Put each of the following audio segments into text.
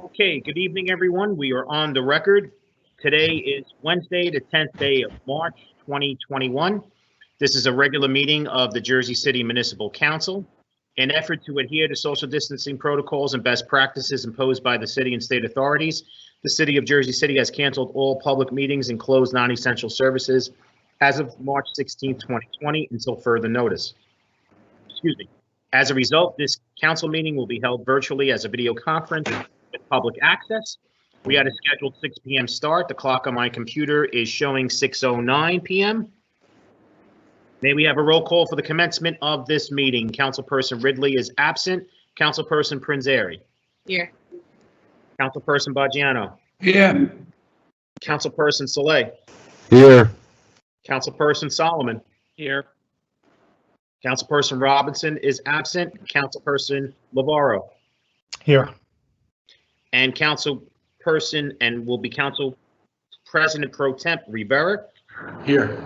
Okay, good evening, everyone. We are on the record. Today is Wednesday, the 10th day of March, 2021. This is a regular meeting of the Jersey City Municipal Council. In an effort to adhere to social distancing protocols and best practices imposed by the city and state authorities, the City of Jersey City has canceled all public meetings and closed non-essential services as of March 16, 2020, until further notice. Excuse me. As a result, this council meeting will be held virtually as a video conference with public access. We had a scheduled 6 p.m. start. The clock on my computer is showing 6:09 p.m. May we have a roll call for the commencement of this meeting? Councilperson Ridley is absent. Councilperson Prinzeri. Here. Councilperson Baggiano. Here. Councilperson Saleh. Here. Councilperson Solomon. Here. Councilperson Robinson is absent. Councilperson Lamparello. Here. And Councilperson and will be Council President Pro Temp Rivera. Here.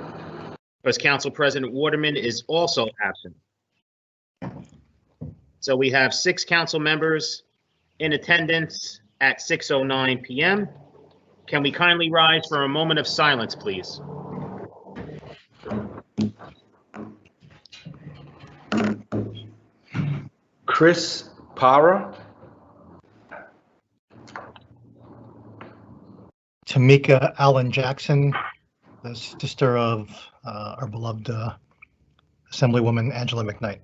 Because Council President Waterman is also absent. So we have 6 council members in attendance at 6:09 p.m. Can we kindly rise for a moment of silence, please? Chris Para. Tamika Allen Jackson, the sister of our beloved Assemblywoman Angela McKnight.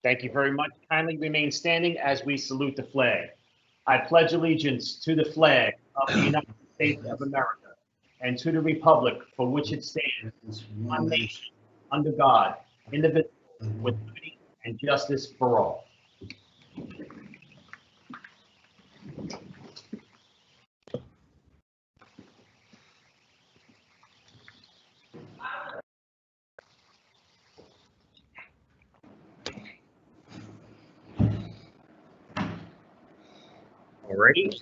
Thank you very much. Kindly remain standing as we salute the flag. I pledge allegiance to the flag of the United States of America and to the republic for which it stands, one nation, under God, indivisible, with liberty and justice for all. Alrighty.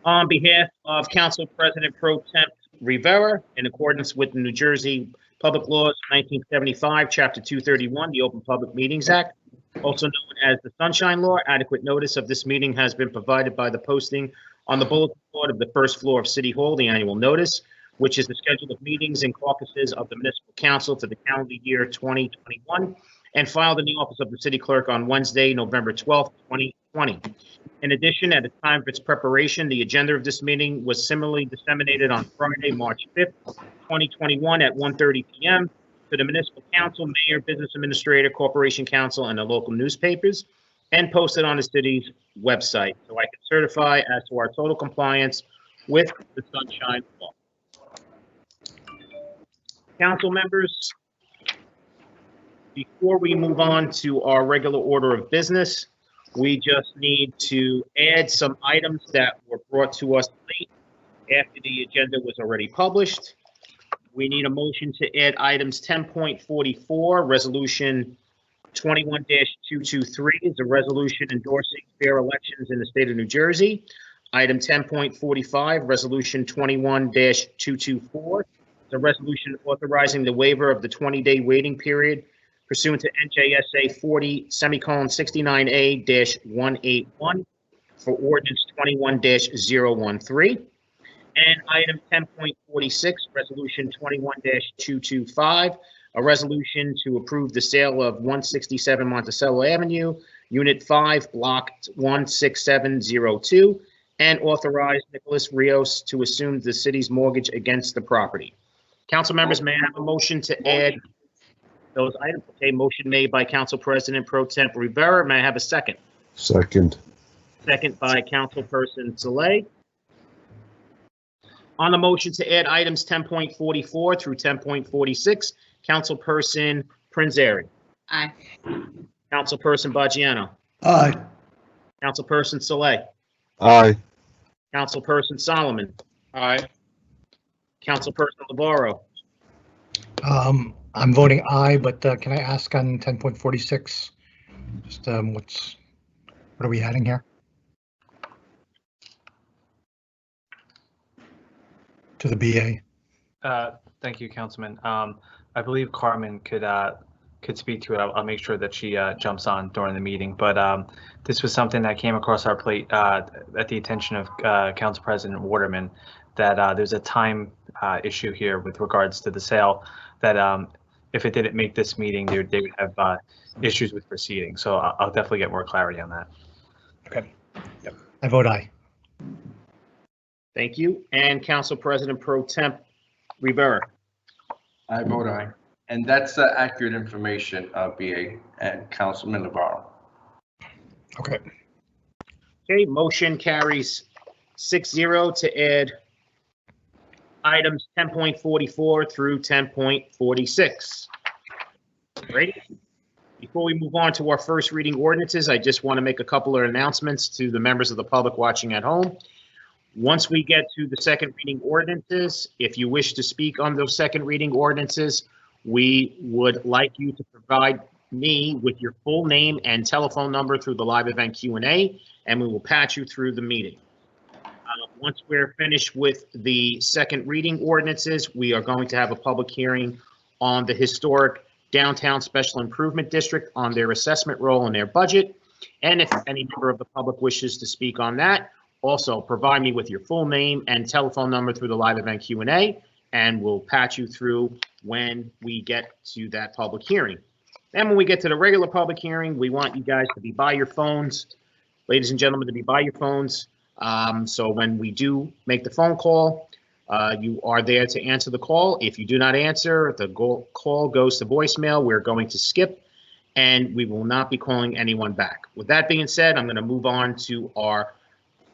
On behalf of Council President Pro Temp Rivera, in accordance with the New Jersey Public Laws 1975, Chapter 231, the Open Public Meetings Act, also known as the Sunshine Law, adequate notice of this meeting has been provided by the posting on the bulletin board of the first floor of City Hall, the annual notice, which is the schedule of meetings and caucuses of the Municipal Council for the calendar year 2021, and filed in the office of the City Clerk on Wednesday, November 12th, 2020. In addition, at the time of its preparation, the agenda of this meeting was similarly disseminated on Friday, March 5th, 2021 at 1:30 p.m. to the Municipal Council, Mayor, Business Administrator, Corporation Council, and the local newspapers, and posted on the city's website. So I can certify as to our total compliance with the Sunshine Law. Council members, before we move on to our regular order of business, we just need to add some items that were brought to us late after the agenda was already published. We need a motion to add items 10.44, Resolution 21-223 is a resolution endorsing fair elections in the state of New Jersey. Item 10.45, Resolution 21-224 is a resolution authorizing the waiver of the 20-day waiting period pursuant to NJSA 40:69A-181 for Ordinance 21-013. And item 10.46, Resolution 21-225, a resolution to approve the sale of 167 Monticello Avenue, Unit 5, Block 16702, and authorize Nicholas Rios to assume the city's mortgage against the property. Council members, may I have a motion to add those items? Okay, motion made by Council President Pro Temp Rivera. May I have a second? Second. Second by Councilperson Saleh. On the motion to add items 10.44 through 10.46, Councilperson Prinzeri. Aye. Councilperson Baggiano. Aye. Councilperson Saleh. Aye. Councilperson Solomon. Aye. Councilperson Lamparello. I'm voting aye, but can I ask on 10.46, just what are we adding here? to the BA. Thank you, Councilman. I believe Carmen could speak to it. I'll make sure that she jumps on during the meeting. But this was something that came across our plate at the attention of Council President Waterman, that there's a time issue here with regards to the sale, that if it didn't make this meeting, they would have issues with proceeding. So I'll definitely get more clarity on that. Okay. Yep. I vote aye. Thank you. And Council President Pro Temp Rivera. I vote aye. And that's accurate information, BA and Councilman Navarro. Okay. Okay, motion carries 6-0 to add items 10.44 through 10.46. Ready? Before we move on to our first reading ordinances, I just want to make a couple of announcements to the members of the public watching at home. Once we get to the second reading ordinances, if you wish to speak on those second reading ordinances, we would like you to provide me with your full name and telephone number through the live event Q&A, and we will patch you through the meeting. Once we're finished with the second reading ordinances, we are going to have a public hearing on the historic Downtown Special Improvement District on their assessment roll and their budget. And if any member of the public wishes to speak on that, also provide me with your full name and telephone number through the live event Q&A, and we'll patch you through when we get to that public hearing. Then when we get to the regular public hearing, we want you guys to be by your phones, ladies and gentlemen, to be by your phones. So when we do make the phone call, you are there to answer the call. If you do not answer, the call goes to voicemail. We're going to skip, and we will not be calling anyone back. With that being said, I'm going to move on to our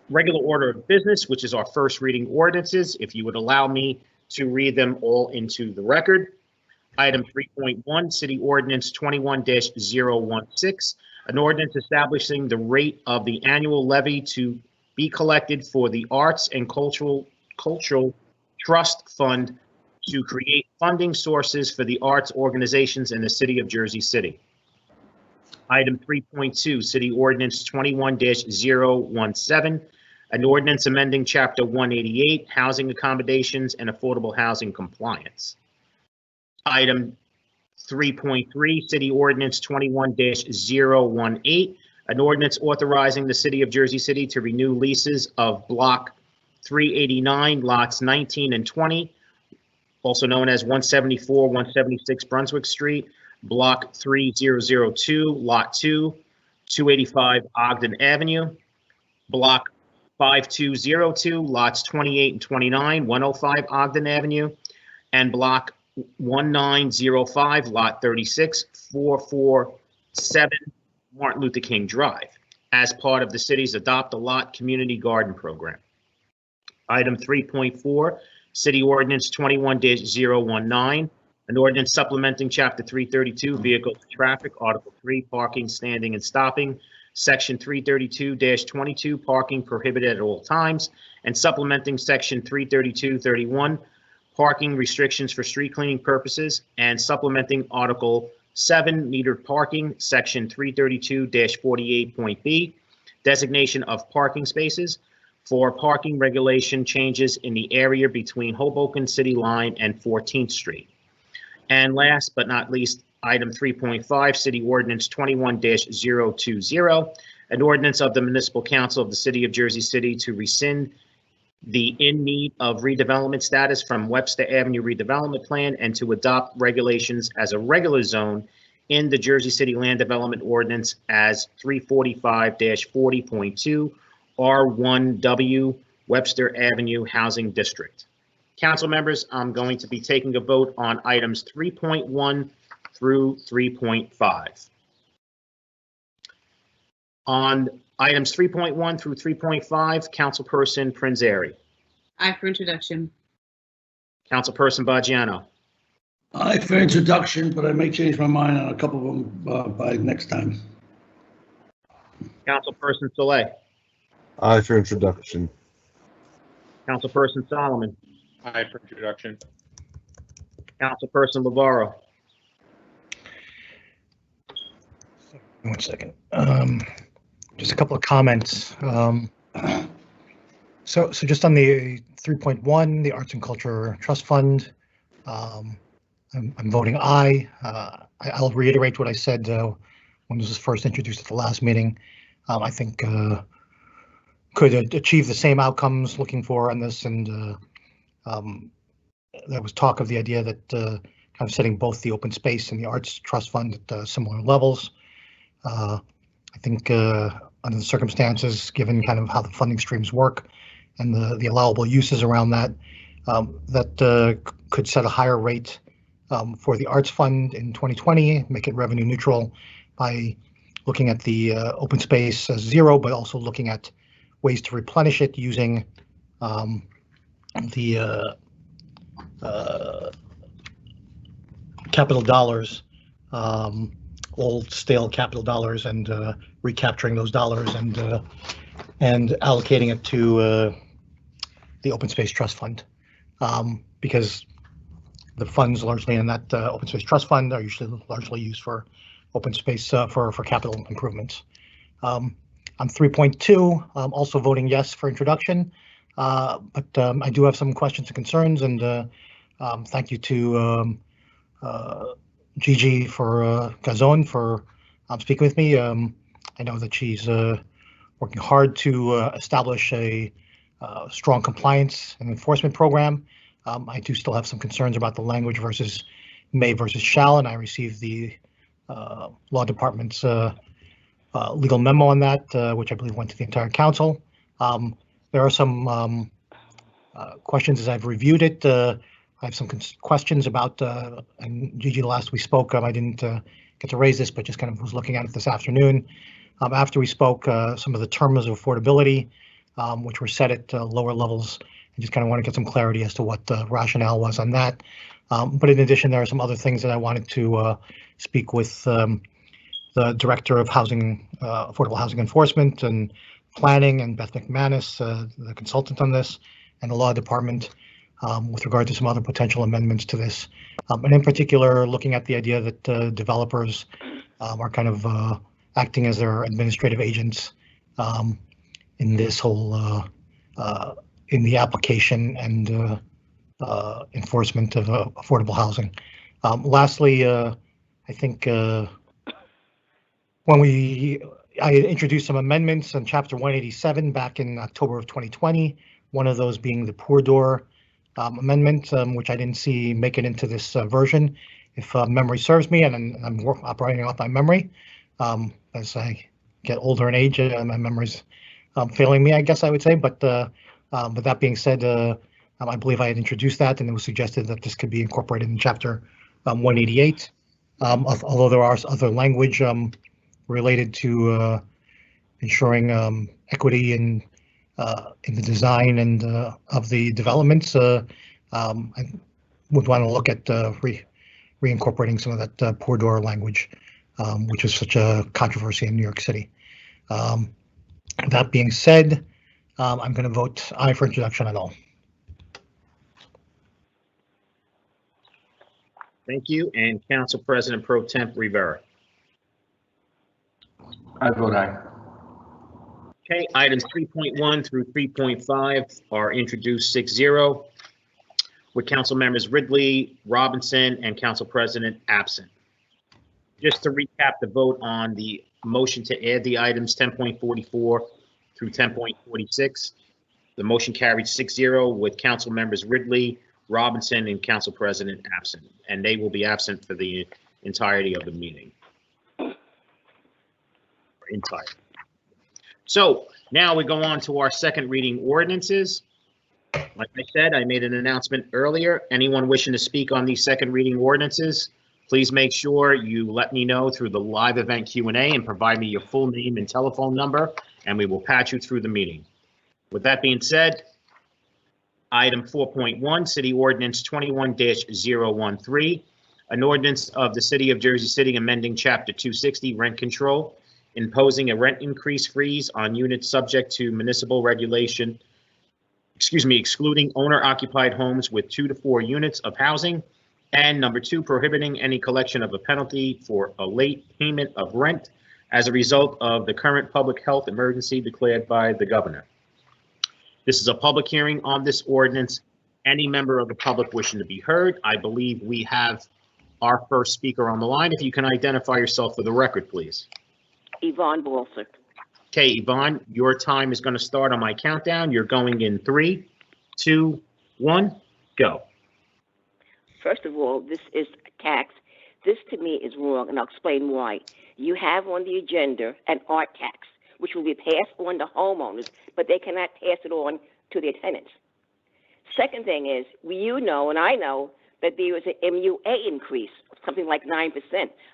regular order of business, which is our first reading ordinances. If you would allow me to read them all into the record. Item 3.1, City Ordinance 21-016, an ordinance establishing the rate of the annual levy to be collected for the Arts and Cultural Trust Fund to create funding sources for the arts organizations in the city of Jersey City. Item 3.2, City Ordinance 21-017, an ordinance amending Chapter 188, Housing Accommodations and Affordable Housing Compliance. Item 3.3, City Ordinance 21-018, an ordinance authorizing the City of Jersey City to renew leases of Block 389, lots 19 and 20, also known as 174, 176 Brunswick Street, Block 3002, Lot 2, 285 Ogden Avenue, Block 5202, lots 28 and 29, 105 Ogden Avenue, and Block 1905, Lot 36, 447 Martin Luther King Drive, as part of the city's Adopt a Lot Community Garden Program. Item 3.4, City Ordinance 21-019, an ordinance supplementing Chapter 332, Vehicles and Traffic, Article 3, Parking, Standing, and Stopping, Section 332-22, Parking Prohibited at All Times, and supplementing Section 332-31, Parking Restrictions for Street Cleaning Purposes, and supplementing Article 7, Metered Parking, Section 332-48.b, Designation of Parking Spaces, for parking regulation changes in the area between Hoboken City Line and 14th Street. And last but not least, item 3.5, City Ordinance 21-020, an ordinance of the Municipal Council of the City of Jersey City to rescind the in need of redevelopment status from Webster Avenue redevelopment plan and to adopt regulations as a regular zone in the Jersey City Land Development Ordinance as 345-40.2 R1W Webster Avenue Housing District. Council members, I'm going to be taking a vote on items 3.1 through 3.5. On items 3.1 through 3.5, Councilperson Prinzary. Aye for introduction. Councilperson Baggiano. Aye for introduction, but I may change my mind on a couple of them by next time. Councilperson Soleil. Aye for introduction. Councilperson Solomon. Aye for introduction. Councilperson Navarro. 1 second. Just a couple of comments. So just on the 3.1, the Arts and Culture Trust Fund, I'm voting aye. I'll reiterate what I said when this was first introduced at the last meeting. I think could achieve the same outcomes looking for on this, and there was talk of the idea that kind of setting both the open space and the arts trust fund at similar levels. I think under the circumstances, given kind of how the funding streams work and the allowable uses around that, that could set a higher rate for the arts fund in 2020, make it revenue neutral by looking at the open space as zero, but also looking at ways to replenish it using the capital dollars, old stale capital dollars, and recapturing those dollars and allocating it to the open space trust fund, because the funds largely in that open space trust fund are usually largely used for open space for capital improvements. On 3.2, I'm also voting yes for introduction, but I do have some questions and concerns, and thank you to Gigi for Gazon for speaking with me. I know that she's working hard to establish a strong compliance and enforcement program. I do still have some concerns about the language versus may versus shall, and I received the law department's legal memo on that, which I believe went to the entire council. There are some questions as I've reviewed it. I have some questions about, and Gigi, last we spoke, I didn't get to raise this, but just kind of was looking at it this afternoon. After we spoke, some of the terms of affordability, which were set at lower levels, and just kind of want to get some clarity as to what the rationale was on that. But in addition, there are some other things that I wanted to speak with the Director of Housing, Affordable Housing Enforcement and Planning, and Beth McManus, the consultant on this, and the Law Department, with regard to some other potential amendments to this. And in particular, looking at the idea that developers are kind of acting as their administrative agents in this whole, in the application and enforcement of affordable housing. Lastly, I think when I introduced some amendments on Chapter 187 back in October of 2020, one of those being the Poor Door amendment, which I didn't see make it into this version, if memory serves me, and I'm operating off my memory. As I get older in age, my memory's failing me, I guess I would say. But that being said, I believe I had introduced that, and it was suggested that this could be incorporated in Chapter 188. Although there are other language related to ensuring equity in the design and of the developments, I would want to look at reincorporating some of that Poor Door language, which is such a controversy in New York City. That being said, I'm going to vote aye for introduction on all. Thank you. And Council President Pro Temp Rivera. I vote aye. Okay, items 3.1 through 3.5 are introduced 6-0, with council members Ridley, Robinson, and Council President absent. Just to recap the vote on the motion to add the items 10.44 through 10.46, the motion carried 6-0 with council members Ridley, Robinson, and Council President absent, and they will be absent for the entirety of the meeting. So now we go on to our second reading ordinances. Like I said, I made an announcement earlier. Anyone wishing to speak on these second reading ordinances, please make sure you let me know through the live event Q&A and provide me your full name and telephone number, and we will patch you through the meeting. With that being said, item 4.1, City Ordinance 21-013, an ordinance of the City of Jersey City amending Chapter 260 rent control, imposing a rent increase freeze on units subject to municipal regulation, excluding owner-occupied homes with 2 to 4 units of housing, and number 2, prohibiting any collection of a penalty for a late payment of rent as a result of the current public health emergency declared by the governor. This is a public hearing on this ordinance. Any member of the public wishing to be heard, I believe we have our first speaker on the line. If you can identify yourself for the record, please. Yvonne Balser. Okay, Yvonne, your time is going to start on my countdown. You're going in 3, 2, 1, go. First of all, this is a tax. This to me is wrong, and I'll explain why. You have on the agenda an art tax, which will be passed on to homeowners, but they cannot pass it on to their tenants. Second thing is, you know and I know that there was an MUA increase, something like 9%.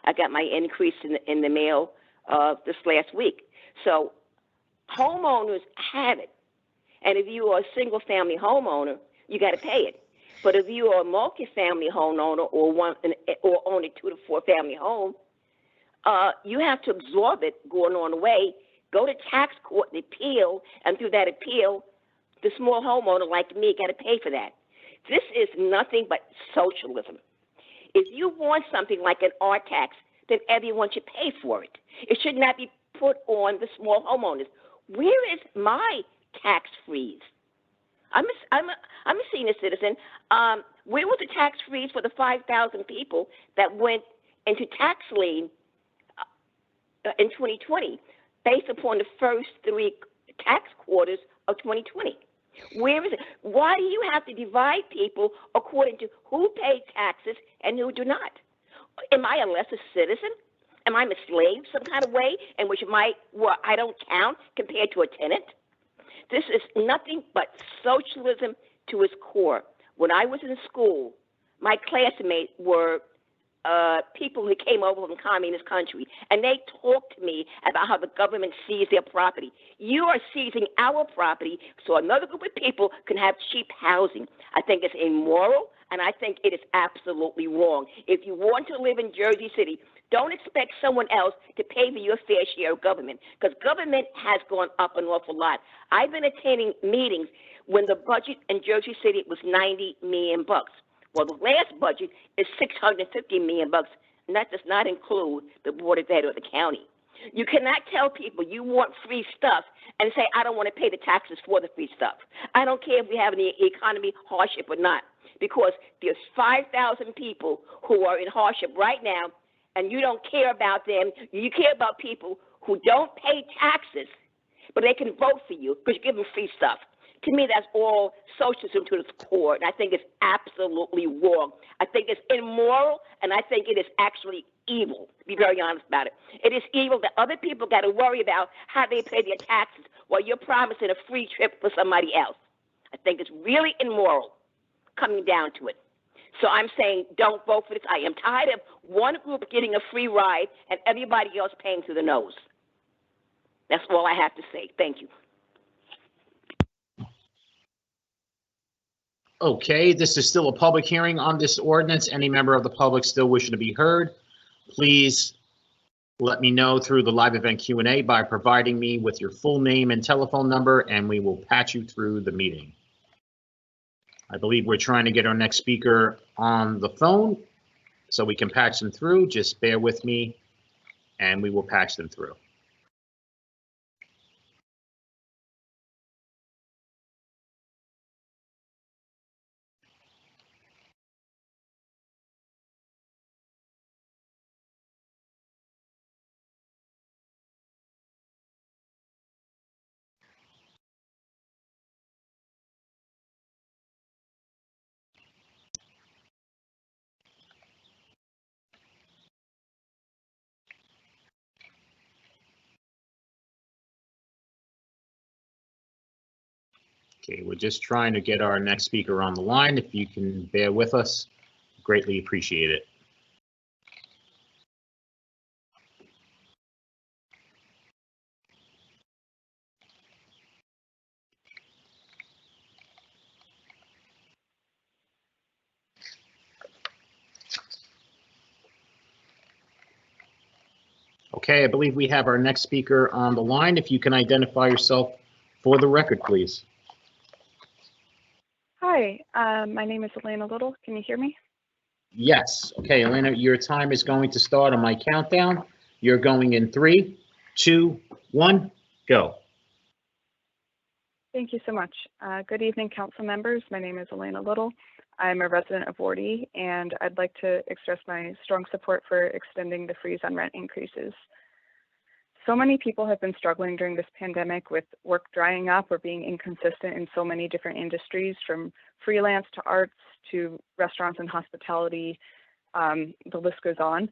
I got my increase in the mail this last week. So homeowners have it. And if you are a single-family homeowner, you got to pay it. But if you are a multi-family homeowner or own a 2 to 4 family home, you have to absorb it going on the way, go to tax court and appeal, and through that appeal, the small homeowner like me got to pay for that. This is nothing but socialism. If you want something like an art tax, then everyone should pay for it. It should not be put on the small homeowners. Where is my tax freeze? I'm a senior citizen. Where was the tax freeze for the 5,000 people that went into tax lien in 2020 based upon the first 3 tax quarters of 2020? Where is it? Why do you have to divide people according to who paid taxes and who do not? Am I a lesser citizen? Am I a slave some kind of way in which I don't count compared to a tenant? This is nothing but socialism to its core. When I was in school, my classmates were people who came over from communist country, and they talked to me about how the government seized their property. You are seizing our property so another group of people can have cheap housing. I think it's immoral, and I think it is absolutely wrong. If you want to live in Jersey City, don't expect someone else to pay for your fair share of government, because government has gone up an awful lot. I've been attending meetings when the budget in Jersey City was $90 million. Well, the last budget is $650 million, and that does not include the Board of Ed or the county. You cannot tell people you want free stuff and say, I don't want to pay the taxes for the free stuff. I don't care if we have any economy hardship or not, because there's 5,000 people who are in hardship right now, and you don't care about them. You care about people who don't pay taxes, but they can vote for you because you give them free stuff. To me, that's all socialism to its core, and I think it's absolutely wrong. I think it's immoral, and I think it is actually evil, to be very honest about it. It is evil that other people got to worry about how they pay their taxes while you're promising a free trip for somebody else. I think it's really immoral coming down to it. So I'm saying don't vote for this. I am tired of one group getting a free ride and everybody else paying through the nose. That's all I have to say. Thank you. Okay, this is still a public hearing on this ordinance. Any member of the public still wishing to be heard, please let me know through the live event Q&A by providing me with your full name and telephone number, and we will patch you through the meeting. I believe we're trying to get our next speaker on the phone so we can patch them through. Just bear with me and we will patch them through. Okay, we're just trying to get our next speaker on the line. If you can bear with us, greatly appreciate it. Okay, I believe we have our next speaker on the line. If you can identify yourself for the record, please. Hi, my name is Elena Little. Can you hear me? Yes. Okay, Elena, your time is going to start on my countdown. You're going in 3, 2, 1, go. Thank you so much. Good evening, council members. My name is Elena Little. I'm a resident of Ward E, and I'd like to express my strong support for extending the freeze on rent increases. So many people have been struggling during this pandemic with work drying up or being inconsistent in so many different industries, from freelance to arts to restaurants and hospitality. The list goes on.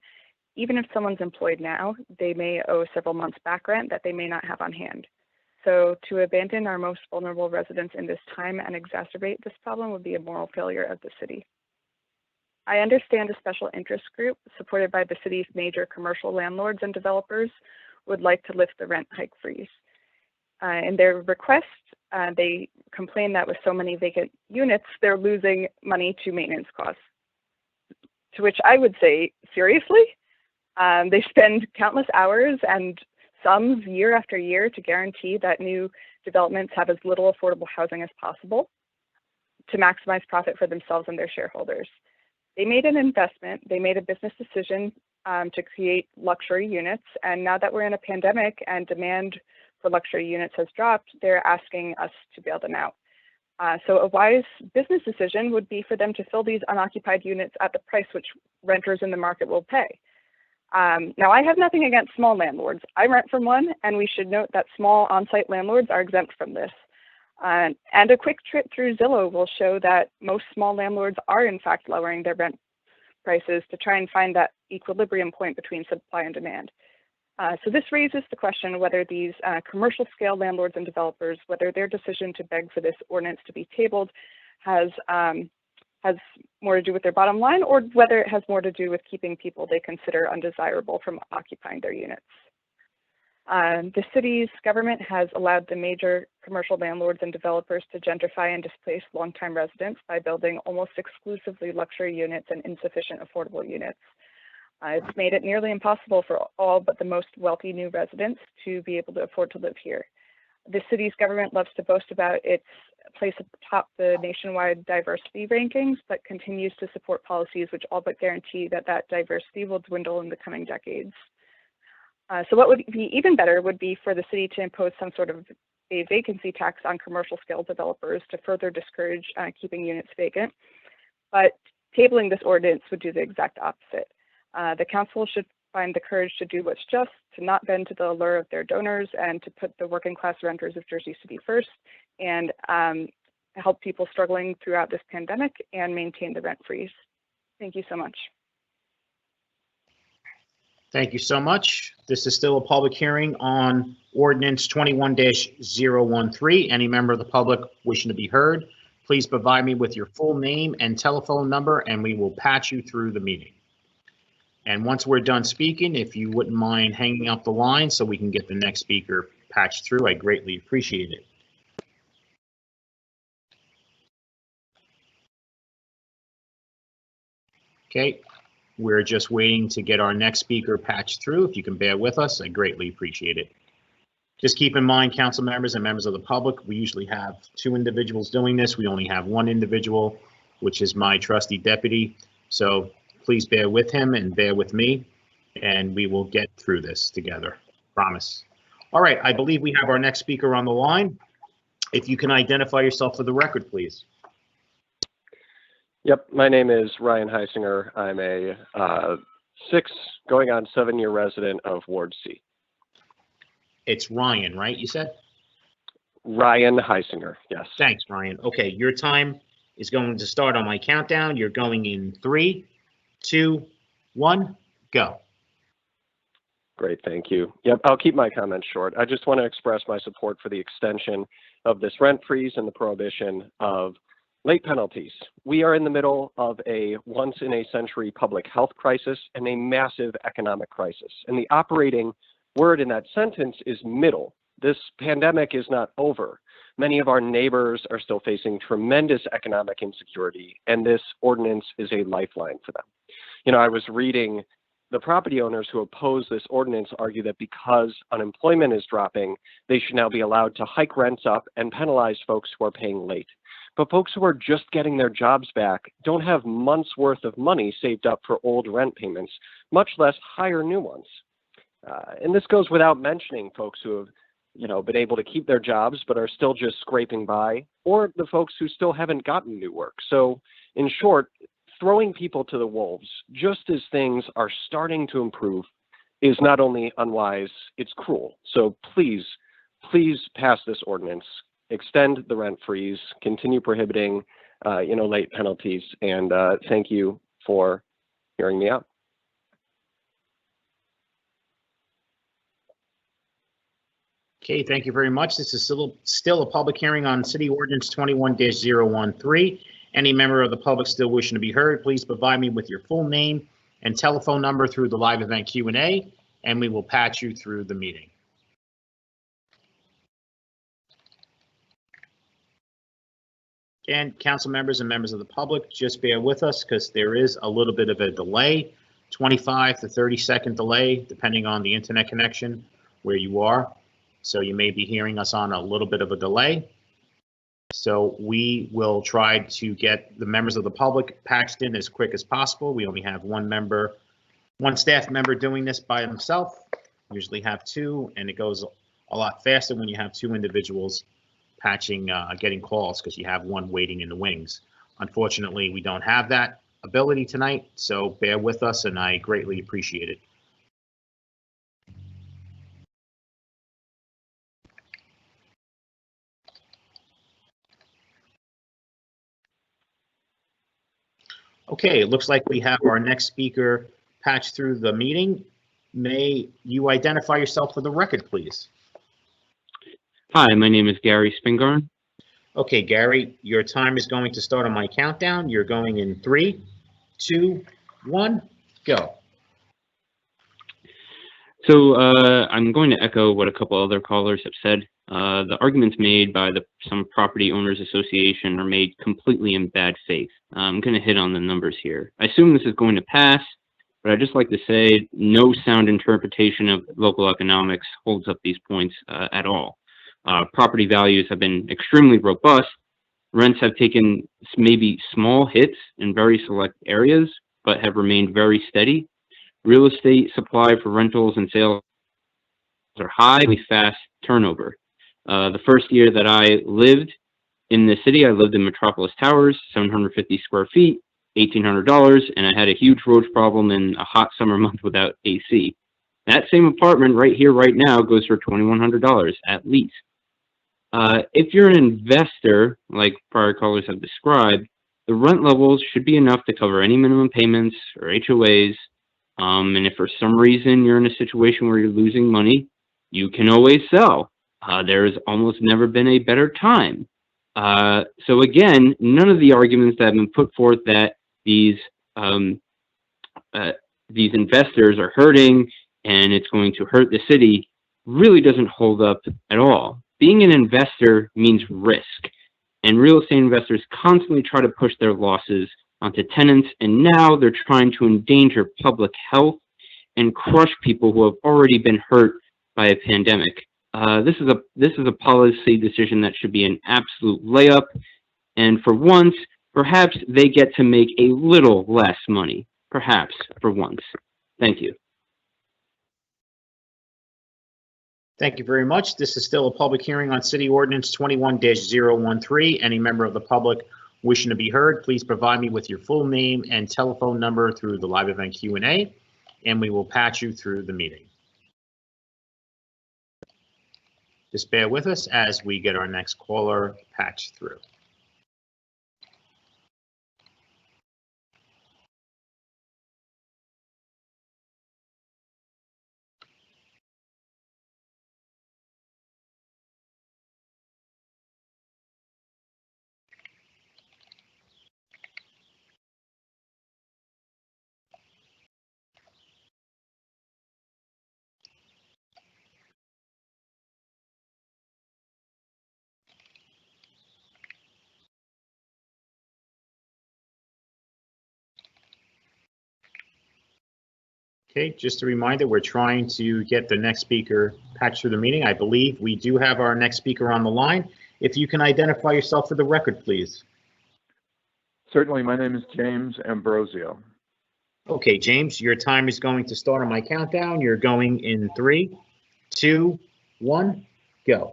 Even if someone's employed now, they may owe several months back rent that they may not have on hand. So to abandon our most vulnerable residents in this time and exacerbate this problem would be a moral failure of the city. I understand a special interest group supported by the city's major commercial landlords and developers would like to lift the rent hike freeze. In their request, they complain that with so many vacant units, they're losing money to maintenance costs. To which I would say, seriously? They spend countless hours and sums year after year to guarantee that new developments have as little affordable housing as possible to maximize profit for themselves and their shareholders. They made an investment, they made a business decision to create luxury units, and now that we're in a pandemic and demand for luxury units has dropped, they're asking us to bail them out. So a wise business decision would be for them to fill these unoccupied units at the price which renters in the market will pay. Now, I have nothing against small landlords. I rent from one, and we should note that small on-site landlords are exempt from this. And a quick trip through Zillow will show that most small landlords are in fact lowering their rent prices to try and find that equilibrium point between supply and demand. So this raises the question whether these commercial scale landlords and developers, whether their decision to beg for this ordinance to be tabled has more to do with their bottom line, or whether it has more to do with keeping people they consider undesirable from occupying their units. The city's government has allowed the major commercial landlords and developers to gentrify and displace longtime residents by building almost exclusively luxury units and insufficient affordable units. It's made it nearly impossible for all but the most wealthy new residents to be able to afford to live here. The city's government loves to boast about its place atop the nationwide diversity rankings, but continues to support policies which all but guarantee that that diversity will dwindle in the coming decades. So what would be even better would be for the city to impose some sort of a vacancy tax on commercial scale developers to further discourage keeping units vacant. But tabling this ordinance would do the exact opposite. The council should find the courage to do what's just, to not bend to the allure of their donors, and to put the working class renters of Jersey City first, and help people struggling throughout this pandemic and maintain the rent freeze. Thank you so much. Thank you so much. This is still a public hearing on Ordinance 21-013. Any member of the public wishing to be heard, please provide me with your full name and telephone number, and we will patch you through the meeting. And once we're done speaking, if you wouldn't mind hanging up the line so we can get the next speaker patched through, I greatly appreciate it. Okay, we're just waiting to get our next speaker patched through. If you can bear with us, I greatly appreciate it. Just keep in mind, council members and members of the public, we usually have 2 individuals doing this. We only have 1 individual, which is my trusty deputy. So please bear with him and bear with me, and we will get through this together. Promise. All right, I believe we have our next speaker on the line. If you can identify yourself for the record, please. Yep, my name is Ryan Heisinger. I'm a 6 going on 7-year resident of Ward C. It's Ryan, right? You said? Ryan Heisinger, yes. Thanks, Ryan. Okay, your time is going to start on my countdown. You're going in 3, 2, 1, go. Great, thank you. Yep, I'll keep my comments short. I just want to express my support for the extension of this rent freeze and the prohibition of late penalties. We are in the middle of a once-in-a-century public health crisis and a massive economic crisis. And the operating word in that sentence is middle. This pandemic is not over. Many of our neighbors are still facing tremendous economic insecurity, and this ordinance is a lifeline for them. You know, I was reading the property owners who oppose this ordinance argue that because unemployment is dropping, they should now be allowed to hike rents up and penalize folks who are paying late. But folks who are just getting their jobs back don't have months worth of money saved up for old rent payments, much less hire new ones. And this goes without mentioning folks who have been able to keep their jobs but are still just scraping by, or the folks who still haven't gotten new work. So in short, throwing people to the wolves just as things are starting to improve is not only unwise, it's cruel. So please pass this ordinance, extend the rent freeze, continue prohibiting, late penalties, and thank you for hearing me out. Okay, thank you very much. This is still a public hearing on City Ordinance 21-013. Any member of the public still wishing to be heard, please provide me with your full name and telephone number through the live event Q&A, and we will patch you through the meeting. Again, council members and members of the public, just bear with us because there is a little bit of a delay, 25 to 30-second delay, depending on the internet connection where you are. So you may be hearing us on a little bit of a delay. So we will try to get the members of the public patched in as quick as possible. We only have one staff member doing this by himself. Usually have two, and it goes a lot faster when you have two individuals patching, getting calls, because you have one waiting in the wings. Unfortunately, we don't have that ability tonight, so bear with us, and I greatly appreciate it. Okay, it looks like we have our next speaker patched through the meeting. May you identify yourself for the record, please? Hi, my name is Gary Spinger. Okay, Gary, your time is going to start on my countdown. You're going in 3, 2, 1, go. So I'm going to echo what a couple other callers have said. The arguments made by some property owners association are made completely in bad faith. I'm going to hit on the numbers here. I assume this is going to pass, but I'd just like to say no sound interpretation of local economics holds up these points at all. Property values have been extremely robust. Rents have taken maybe small hits in very select areas, but have remained very steady. Real estate supply for rentals and sales are high with fast turnover. The first year that I lived in the city, I lived in Metropolis Towers, 750 square feet, $1,800, and I had a huge roach problem in a hot summer month without AC. That same apartment right here, right now, goes for $2,100 at least. If you're an investor, like prior callers have described, the rent levels should be enough to cover any minimum payments or HOAs. And if for some reason you're in a situation where you're losing money, you can always sell. There's almost never been a better time. So again, none of the arguments that have been put forth that these investors are hurting and it's going to hurt the city really doesn't hold up at all. Being an investor means risk, and real estate investors constantly try to push their losses onto tenants, and now they're trying to endanger public health and crush people who have already been hurt by a pandemic. This is a policy decision that should be an absolute layup, and for once, perhaps they get to make a little less money. Perhaps for once. Thank you. Thank you very much. This is still a public hearing on City Ordinance 21-013. Any member of the public wishing to be heard, please provide me with your full name and telephone number through the live event Q&A, and we will patch you through the meeting. Just bear with us as we get our next caller patched through. Okay, just a reminder, we're trying to get the next speaker patched through the meeting. I believe we do have our next speaker on the line. If you can identify yourself for the record, please. Certainly, my name is James Ambrosio. Okay, James, your time is going to start on my countdown. You're going in 3, 2, 1, Go.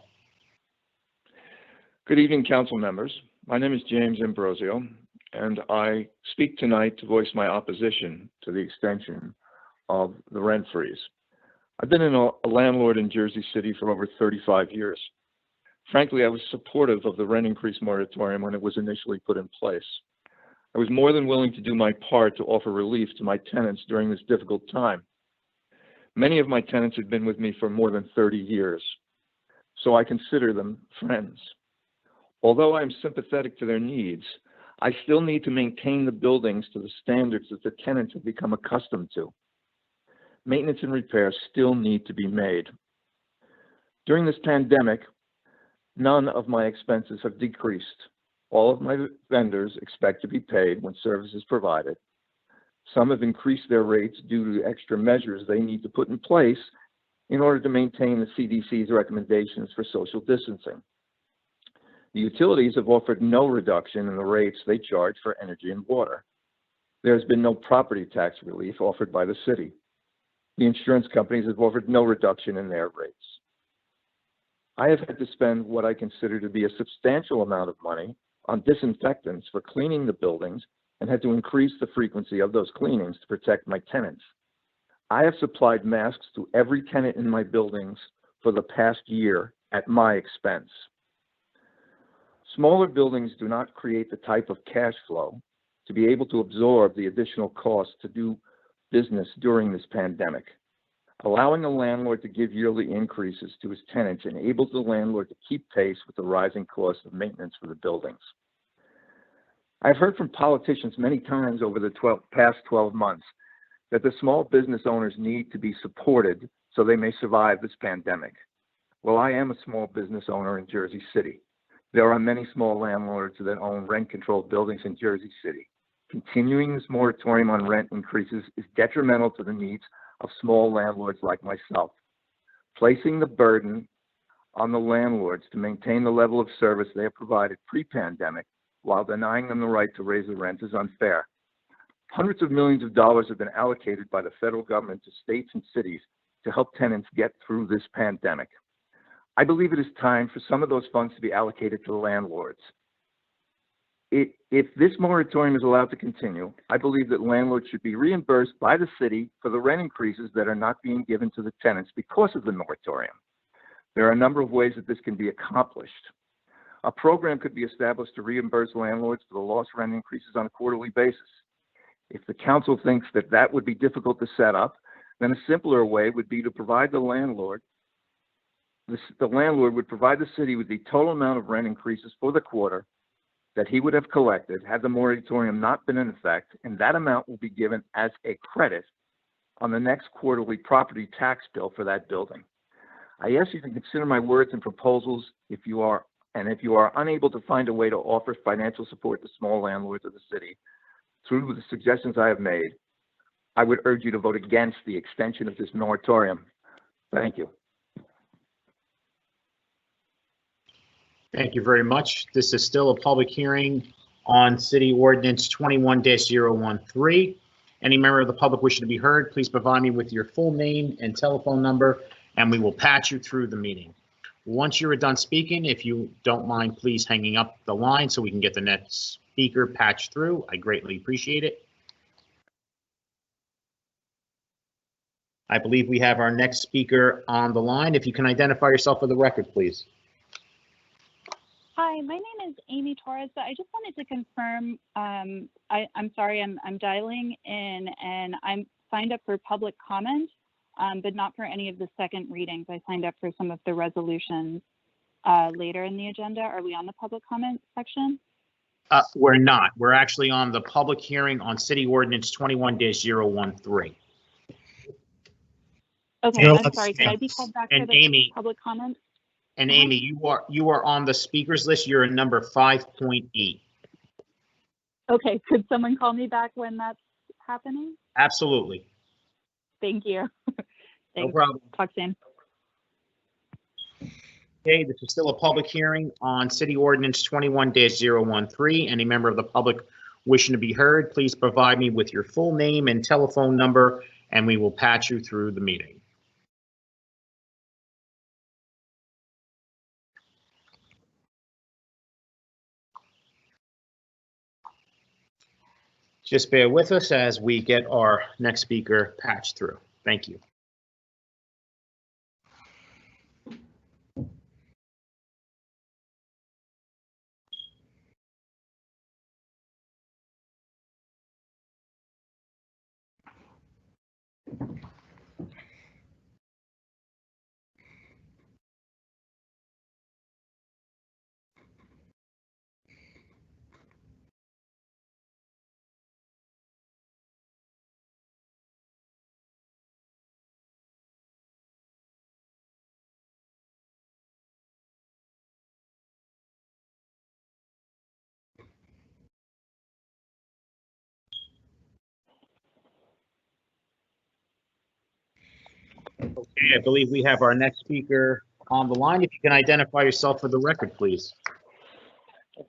Good evening, council members. My name is James Ambrosio, and I speak tonight to voice my opposition to the extension of the rent freeze. I've been a landlord in Jersey City for over 35 years. Frankly, I was supportive of the rent increase moratorium when it was initially put in place. I was more than willing to do my part to offer relief to my tenants during this difficult time. Many of my tenants had been with me for more than 30 years, so I consider them friends. Although I am sympathetic to their needs, I still need to maintain the buildings to the standards that the tenants have become accustomed to. Maintenance and repairs still need to be made. During this pandemic, none of my expenses have decreased. All of my vendors expect to be paid when service is provided. Some have increased their rates due to extra measures they need to put in place in order to maintain the CDC's recommendations for social distancing. The utilities have offered no reduction in the rates they charge for energy and water. There has been no property tax relief offered by the city. The insurance companies have offered no reduction in their rates. I have had to spend what I consider to be a substantial amount of money on disinfectants for cleaning the buildings and had to increase the frequency of those cleanings to protect my tenants. I have supplied masks to every tenant in my buildings for the past year at my expense. Smaller buildings do not create the type of cash flow to be able to absorb the additional costs to do business during this pandemic. Allowing a landlord to give yearly increases to his tenants enables the landlord to keep pace with the rising costs of maintenance for the buildings. I've heard from politicians many times over the past 12 months that the small business owners need to be supported so they may survive this pandemic. Well, I am a small business owner in Jersey City. There are many small landlords that own rent-controlled buildings in Jersey City. Continuing this moratorium on rent increases is detrimental to the needs of small landlords like myself. Placing the burden on the landlords to maintain the level of service they have provided pre-pandemic while denying them the right to raise the rent is unfair. Hundreds of millions of dollars have been allocated by the federal government to states and cities to help tenants get through this pandemic. I believe it is time for some of those funds to be allocated to the landlords. If this moratorium is allowed to continue, I believe that landlords should be reimbursed by the city for the rent increases that are not being given to the tenants because of the moratorium. There are a number of ways that this can be accomplished. A program could be established to reimburse landlords for the lost rent increases on a quarterly basis. If the council thinks that that would be difficult to set up, then a simpler way would be to provide the landlord would provide the city with the total amount of rent increases for the quarter that he would have collected had the moratorium not been in effect, and that amount will be given as a credit on the next quarterly property tax bill for that building. I ask you to consider my words and proposals if you are unable to find a way to offer financial support to small landlords of the city through the suggestions I have made. I would urge you to vote against the extension of this moratorium. Thank you. Thank you very much. This is still a public hearing on City Ordinance 21-013. Any member of the public wishing to be heard, please provide me with your full name and telephone number, and we will patch you through the meeting. Once you're done speaking, if you don't mind, please hanging up the line so we can get the next speaker patched through. I greatly appreciate it. I believe we have our next speaker on the line. If you can identify yourself for the record, please. Hi, my name is Amy Torres, but I just wanted to confirm, I'm sorry, I'm dialing in and I'm signed up for public comment, but not for any of the second readings. I signed up for some of the resolutions later in the agenda. Are we on the public comment section? We're not. We're actually on the public hearing on City Ordinance 21-013. Okay, I'm sorry, could I be called back for the public comment? And Amy, you are on the speakers list. You're in number 5.8. Okay, could someone call me back when that's happening? Absolutely. Thank you. No problem. Talk soon. Okay, this is still a public hearing on City Ordinance 21-013. Any member of the public wishing to be heard, please provide me with your full name and telephone number, and we will patch you through the meeting. Just bear with us as we get our next speaker patched through. Thank you. Okay, I believe we have our next speaker on the line. If you can identify yourself for the record, please.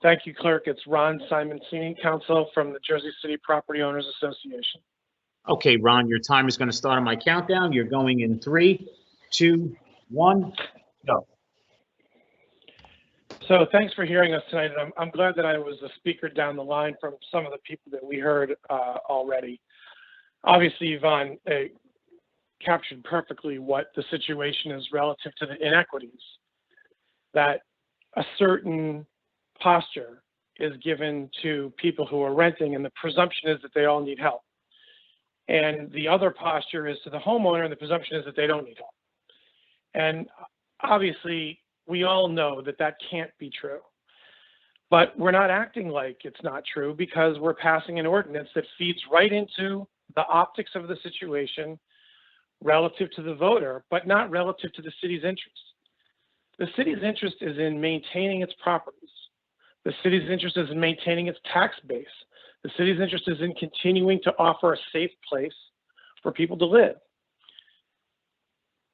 Thank you, Clerk. It's Ron Simoncini, Counsel from the Jersey City Property Owners Association. Okay, Ron, your time is going to start on my countdown. You're going in 3, 2, 1, go. So thanks for hearing us tonight. And I'm glad that I was a speaker down the line from some of the people that we heard already. Obviously, Yvonne captured perfectly what the situation is relative to the inequities, that a certain posture is given to people who are renting, and the presumption is that they all need help. And the other posture is to the homeowner, and the presumption is that they don't need help. And obviously, we all know that that can't be true. But we're not acting like it's not true because we're passing an ordinance that feeds right into the optics of the situation relative to the voter, but not relative to the city's interest. The city's interest is in maintaining its properties. The city's interest is in maintaining its tax base. The city's interest is in continuing to offer a safe place for people to live.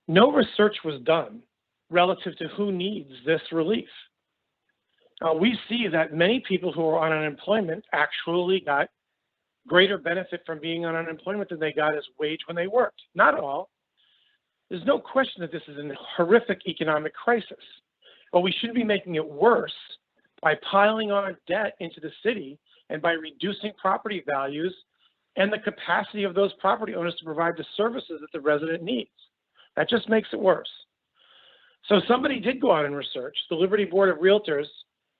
No research was done relative to who needs this relief. We see that many people who are on unemployment actually got greater benefit from being on unemployment than they got as wage when they worked. Not all. There's no question that this is a horrific economic crisis, but we shouldn't be making it worse by piling on debt into the city and by reducing property values and the capacity of those property owners to provide the services that the resident needs. That just makes it worse. So somebody did go out and research. The Liberty Board of Realtors,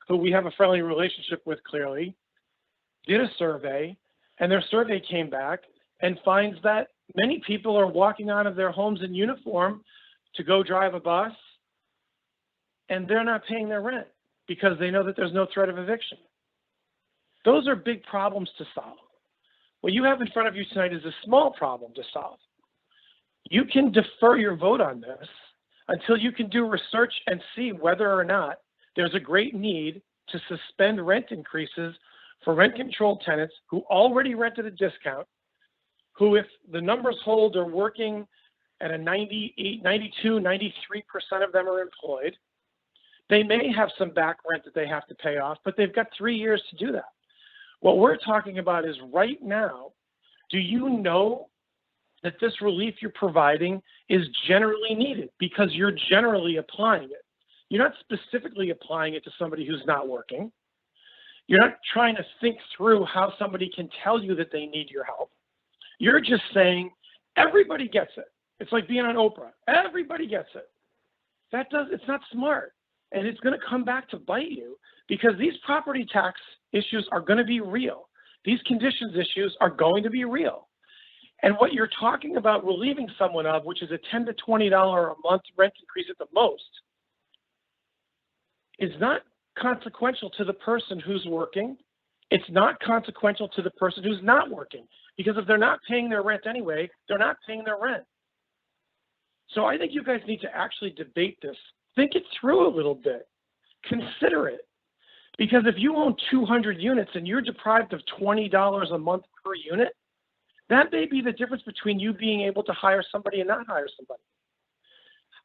who we have a friendly relationship with clearly, did a survey, and their survey came back and finds that many people are walking out of their homes in uniform to go drive a bus, and they're not paying their rent because they know that there's no threat of eviction. Those are big problems to solve. What you have in front of you tonight is a small problem to solve. You can defer your vote on this until you can do research and see whether or not there's a great need to suspend rent increases for rent-controlled tenants who already rented a discount, who, if the numbers hold, are working at a 98, 92, 93% of them are employed. They may have some back rent that they have to pay off, but they've got 3 years to do that. What we're talking about is right now, do you know that this relief you're providing is generally needed because you're generally applying it? You're not specifically applying it to somebody who's not working. You're not trying to think through how somebody can tell you that they need your help. You're just saying, everybody gets it. It's like being on Oprah. Everybody gets it. It's not smart. And it's going to come back to bite you because these property tax issues are going to be real. These conditions issues are going to be real. And what you're talking about relieving someone of, which is a $10 to $20 a month rent increase at the most, is not consequential to the person who's working. It's not consequential to the person who's not working, because if they're not paying their rent anyway, they're not paying their rent. So I think you guys need to actually debate this. Think it through a little bit. Consider it. Because if you own 200 units and you're deprived of $20 a month per unit, that may be the difference between you being able to hire somebody and not hire somebody.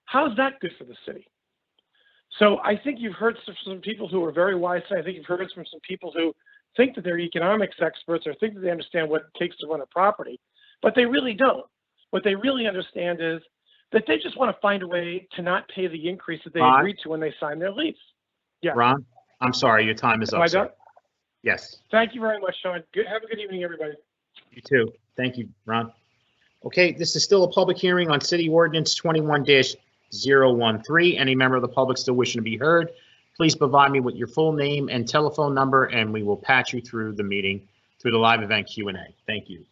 How's that good for the city? So I think you've heard from some people who are very wise. I think you've heard from some people who think that they're economics experts or think that they understand what it takes to run a property, but they really don't. What they really understand is that they just want to find a way to not pay the increase that they agreed to when they signed their lease. Yeah. Ron, I'm sorry, your time is up. Am I done? Yes, Thank you very much, Sean. Good. Have a good evening, everybody. you too. Thank you, Ron. Okay, this is still a public hearing on City Ordinance 21-013. Any member of the public still wishing to be heard, please provide me with your full name and telephone number, and we will patch you through the meeting, through the live event Q&A. Thank you.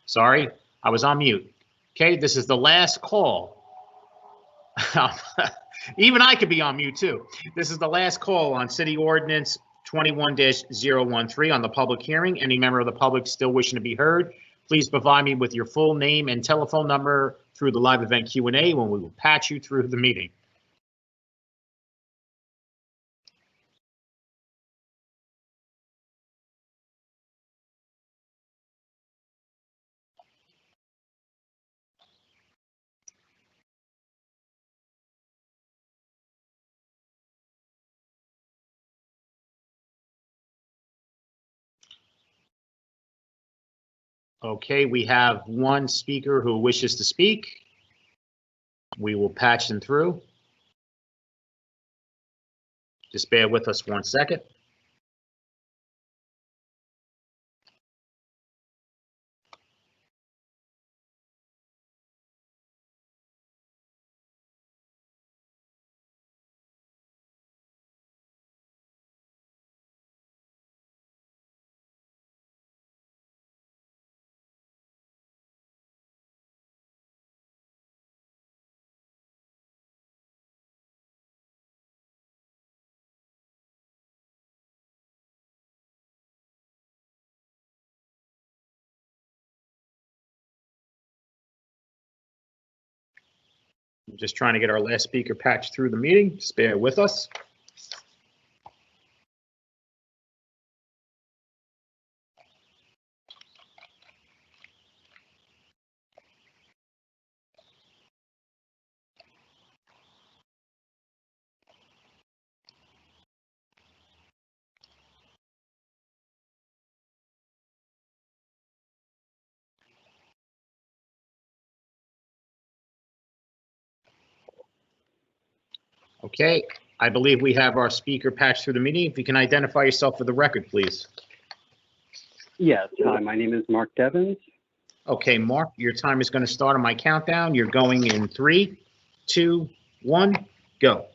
Sorry, I was on mute. Okay, this is the last call. Even I could be on mute too. This is the last call on City Ordinance 21-013 on the public hearing. Any member of the public still wishing to be heard, please provide me with your full name and telephone number through the live event Q&A when we will patch you through the meeting. Okay, we have one speaker who wishes to speak. We will patch them through. Just bear with us 1 second. I'm just trying to get our last speaker patched through the meeting. Just bear with us. Okay, I believe we have our speaker patched through the meeting. If you can identify yourself for the record, please. Yes, hi, my name is Mark Devins. Okay, Mark, your time is going to start on my countdown. You're going in 3, 2, 1, go.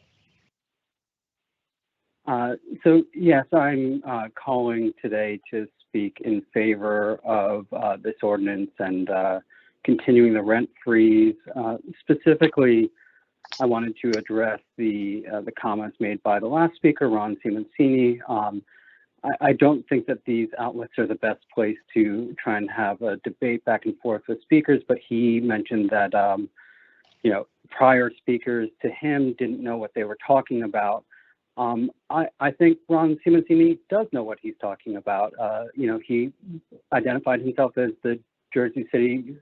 So yes, I'm calling today to speak in favor of this ordinance and continuing the rent freeze. Specifically, I wanted to address the comments made by the last speaker, Ron Simoncini. I don't think that these outlets are the best place to try and have a debate back and forth with speakers, but he mentioned that, prior speakers to him didn't know what they were talking about. I think Ron Simoncini does know what he's talking about. He identified himself as the Jersey City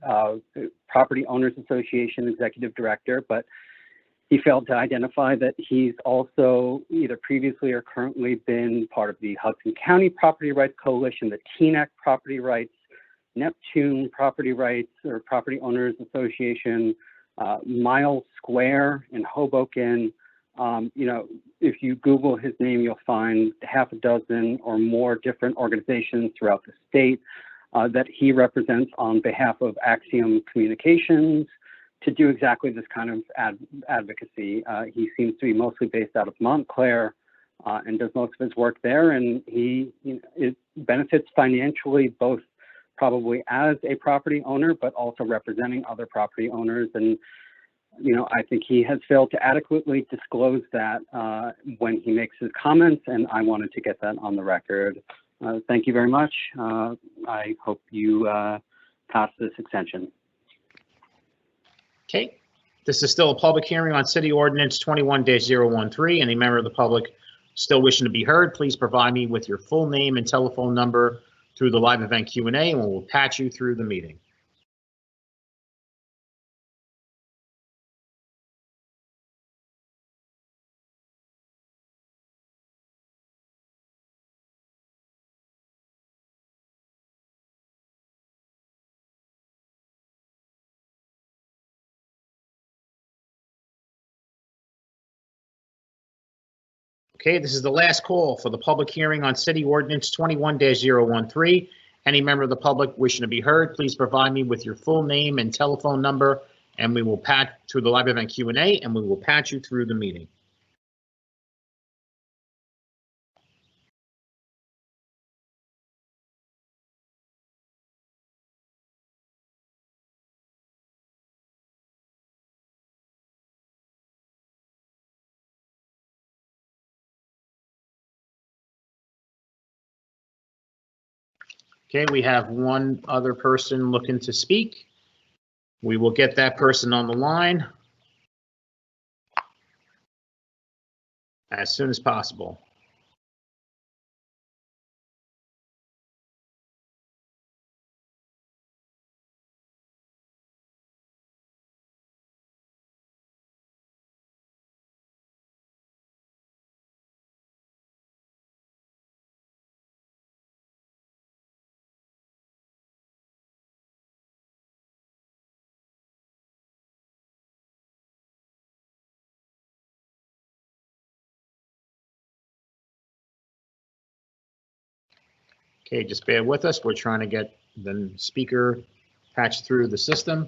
Property Owners Association Executive Director, but he failed to identify that he's also either previously or currently been part of the Hudson County Property Rights Coalition, the Teaneck Property Rights, Neptune Property Rights or Property Owners Association, Miles Square in Hoboken. If you Google his name, you'll find half a dozen or more different organizations throughout the state that he represents on behalf of Axiom Communications to do exactly this kind of advocacy. He seems to be mostly based out of Montclair and does most of his work there, and it benefits financially both probably as a property owner, but also representing other property owners. And I think he has failed to adequately disclose that when he makes his comments, and I wanted to get that on the record. Thank you very much. I hope you pass this extension. Okay, this is still a public hearing on City Ordinance 21-013. Any member of the public still wishing to be heard, please provide me with your full name and telephone number through the live event Q&A, and we'll patch you through the meeting. Okay, this is the last call for the public hearing on City Ordinance 21-013. Any member of the public wishing to be heard, please provide me with your full name and telephone number, and we will patch through the live event Q&A, and we will patch you through the meeting. Okay, we have one other person looking to speak. We will get that person on the line as soon as possible. Okay, just bear with us. We're trying to get the speaker patched through the system.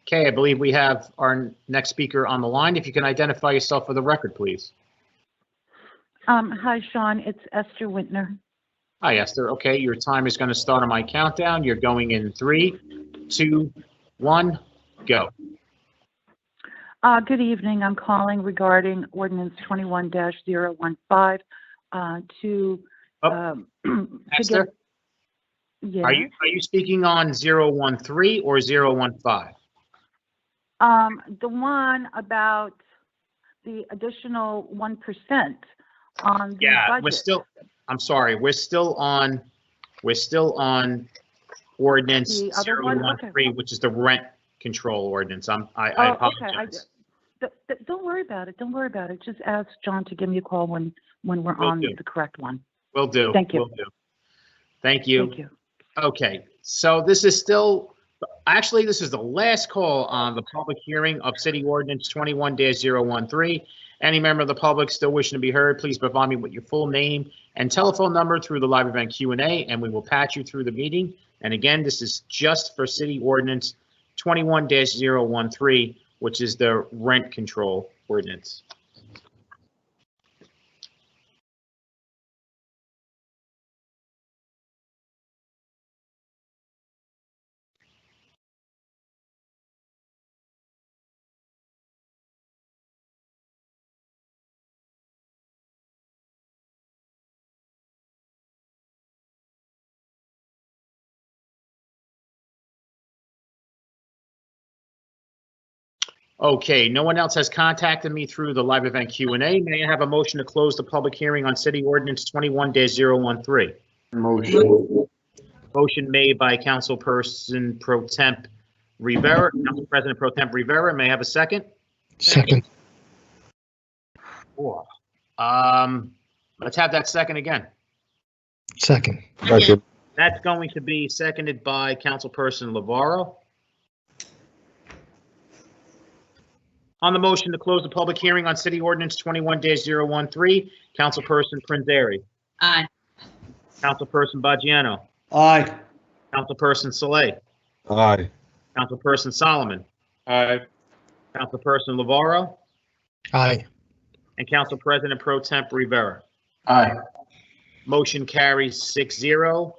Okay, I believe we have our next speaker on the line. If you can identify yourself for the record, please. Hi, Sean. It's Esther Wintner. Hi, Esther. Okay, your time is going to start on my countdown. You're going in 3, 2, 1, go. Good evening. I'm calling regarding Ordinance 21-015 to Esther, get. Yes. are you speaking on 013 or 015? The one about the additional 1% on the budget. We're still. I'm sorry. We're still on Ordinance 013, which is the rent control ordinance. I apologize. Okay. Don't worry about it. Don't worry about it. Just ask John to give me a call when we're on the correct one. Will do. Thank you. Will do. Thank you. Thank you. Okay. So this is still, actually, this is the last call on the public hearing of City Ordinance 21-013. Any member of the public still wishing to be heard, please provide me with your full name and telephone number through the live event Q&A, and we will patch you through the meeting. And again, this is just for City Ordinance 21-013, which is the rent control ordinance. Okay, no one else has contacted me through the live event Q&A. May I have a motion to close the public hearing on City Ordinance 21-013? Motion. Motion made by Councilperson Pro Temp Rivera, Council President Pro Temp Rivera. May I have a second? Second. Let's have that second again. Second. Second. That's going to be seconded by Councilperson Lavaro. On the motion to close the public hearing on City Ordinance 21-013, Councilperson Prinzary. Aye. Councilperson Baggiano. Aye. Councilperson Saleh. Aye. Councilperson Solomon. Aye. Councilperson Lavaro. Aye. And Council President Pro Temp Rivera. Aye. Motion carries 6-0.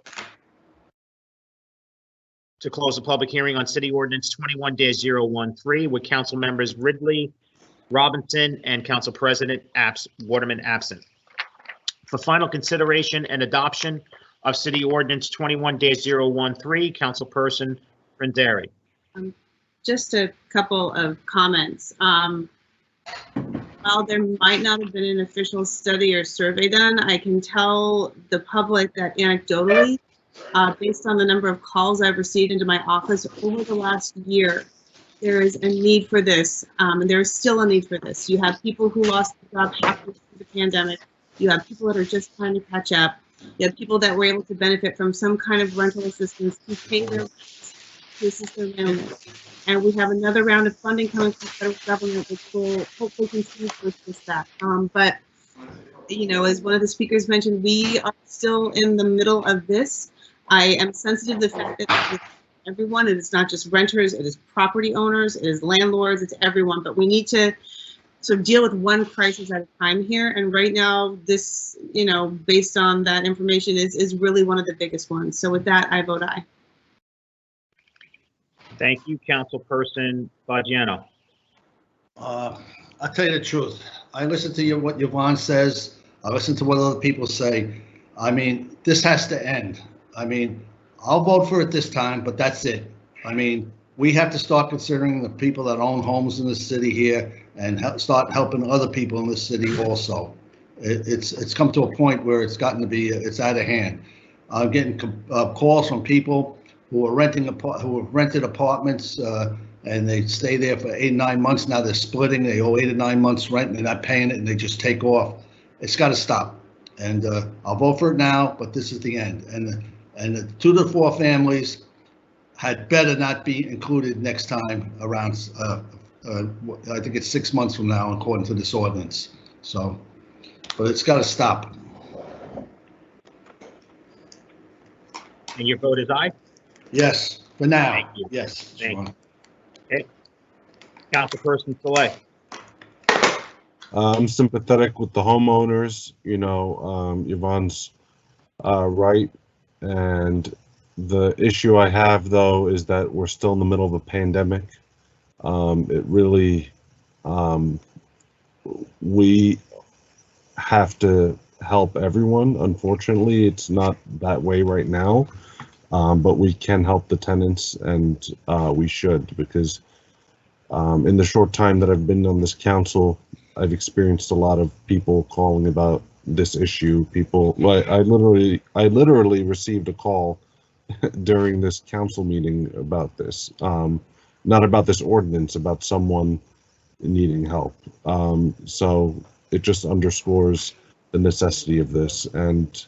to close the public hearing on City Ordinance 21-013 with council members Ridley, Robinson, and Council President Waterman absent. For final consideration and adoption of City Ordinance 21-013, Councilperson Frenzeri. Just a couple of comments. While there might not have been an official study or survey done, I can tell the public that anecdotally, based on the number of calls I've received into my office over the last year, there is a need for this, and there is still a need for this. You have people who lost their job halfway through the pandemic. You have people that are just trying to catch up. You have people that were able to benefit from some kind of rental assistance to pay their rents, to assist their landlords. And we have another round of funding coming from the federal government, which will hopefully continue to assist that. But, you know, as one of the speakers mentioned, we are still in the middle of this. I am sensitive to the fact that everyone, it is not just renters, it is property owners, it is landlords, it's everyone. But we need to sort of deal with one crisis at a time here. And right now, this, you know, based on that information, is really one of the biggest ones. So with that, I vote aye. Thank you, Councilperson Fagiano. I'll tell you the truth. I listen to what Yvonne says. I listen to what other people say. I mean, this has to end. I mean, I'll vote for it this time, but that's it. I mean, we have to start considering the people that own homes in the city here and start helping other people in the city also. It's come to a point where it's gotten to be, it's out of hand. I'm getting calls from people who are who have rented apartments and they stay there for 8 or 9 months. Now they're splitting. They owe 8 or 9 months rent and they're not paying it and they just take off. It's got to stop. And I'll vote for it now, but this is the end. And the 2 to 4 families had better not be included next time around. I think it's 6 months from now, according to this ordinance. So, but it's got to stop. And your vote is aye? Yes, for now. Thank you. Yes. Thank you. Okay. Councilperson Saleh. I'm sympathetic with the homeowners. You know, Yvonne's right. And the issue I have, though, is that we're still in the middle of a pandemic. It really, we have to help everyone. Unfortunately, it's not that way right now. But we can help the tenants, and we should, because in the short time that I've been on this council, I've experienced a lot of people calling about this issue. People, I literally received a call during this council meeting about this, not about this ordinance, about someone needing help. So it just underscores the necessity of this, and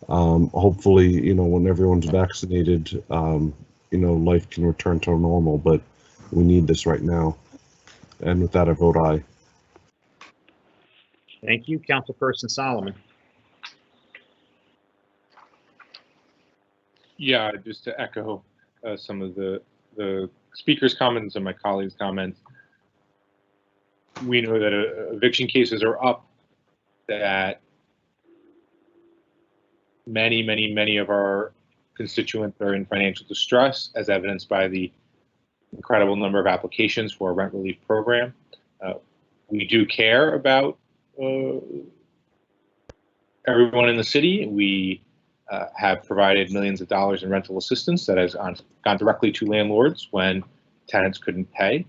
hopefully, you know, when everyone's vaccinated, you know, life can return to normal, but we need this right now. And with that, I vote aye. Thank you, Councilperson Solomon. Yeah, just to echo some of the speaker's comments and my colleagues' comments. We know that eviction cases are up, that many of our constituents are in financial distress, as evidenced by the incredible number of applications for our rent relief program. We do care about everyone in the city. We have provided millions of dollars in rental assistance that has gone directly to landlords when tenants couldn't pay.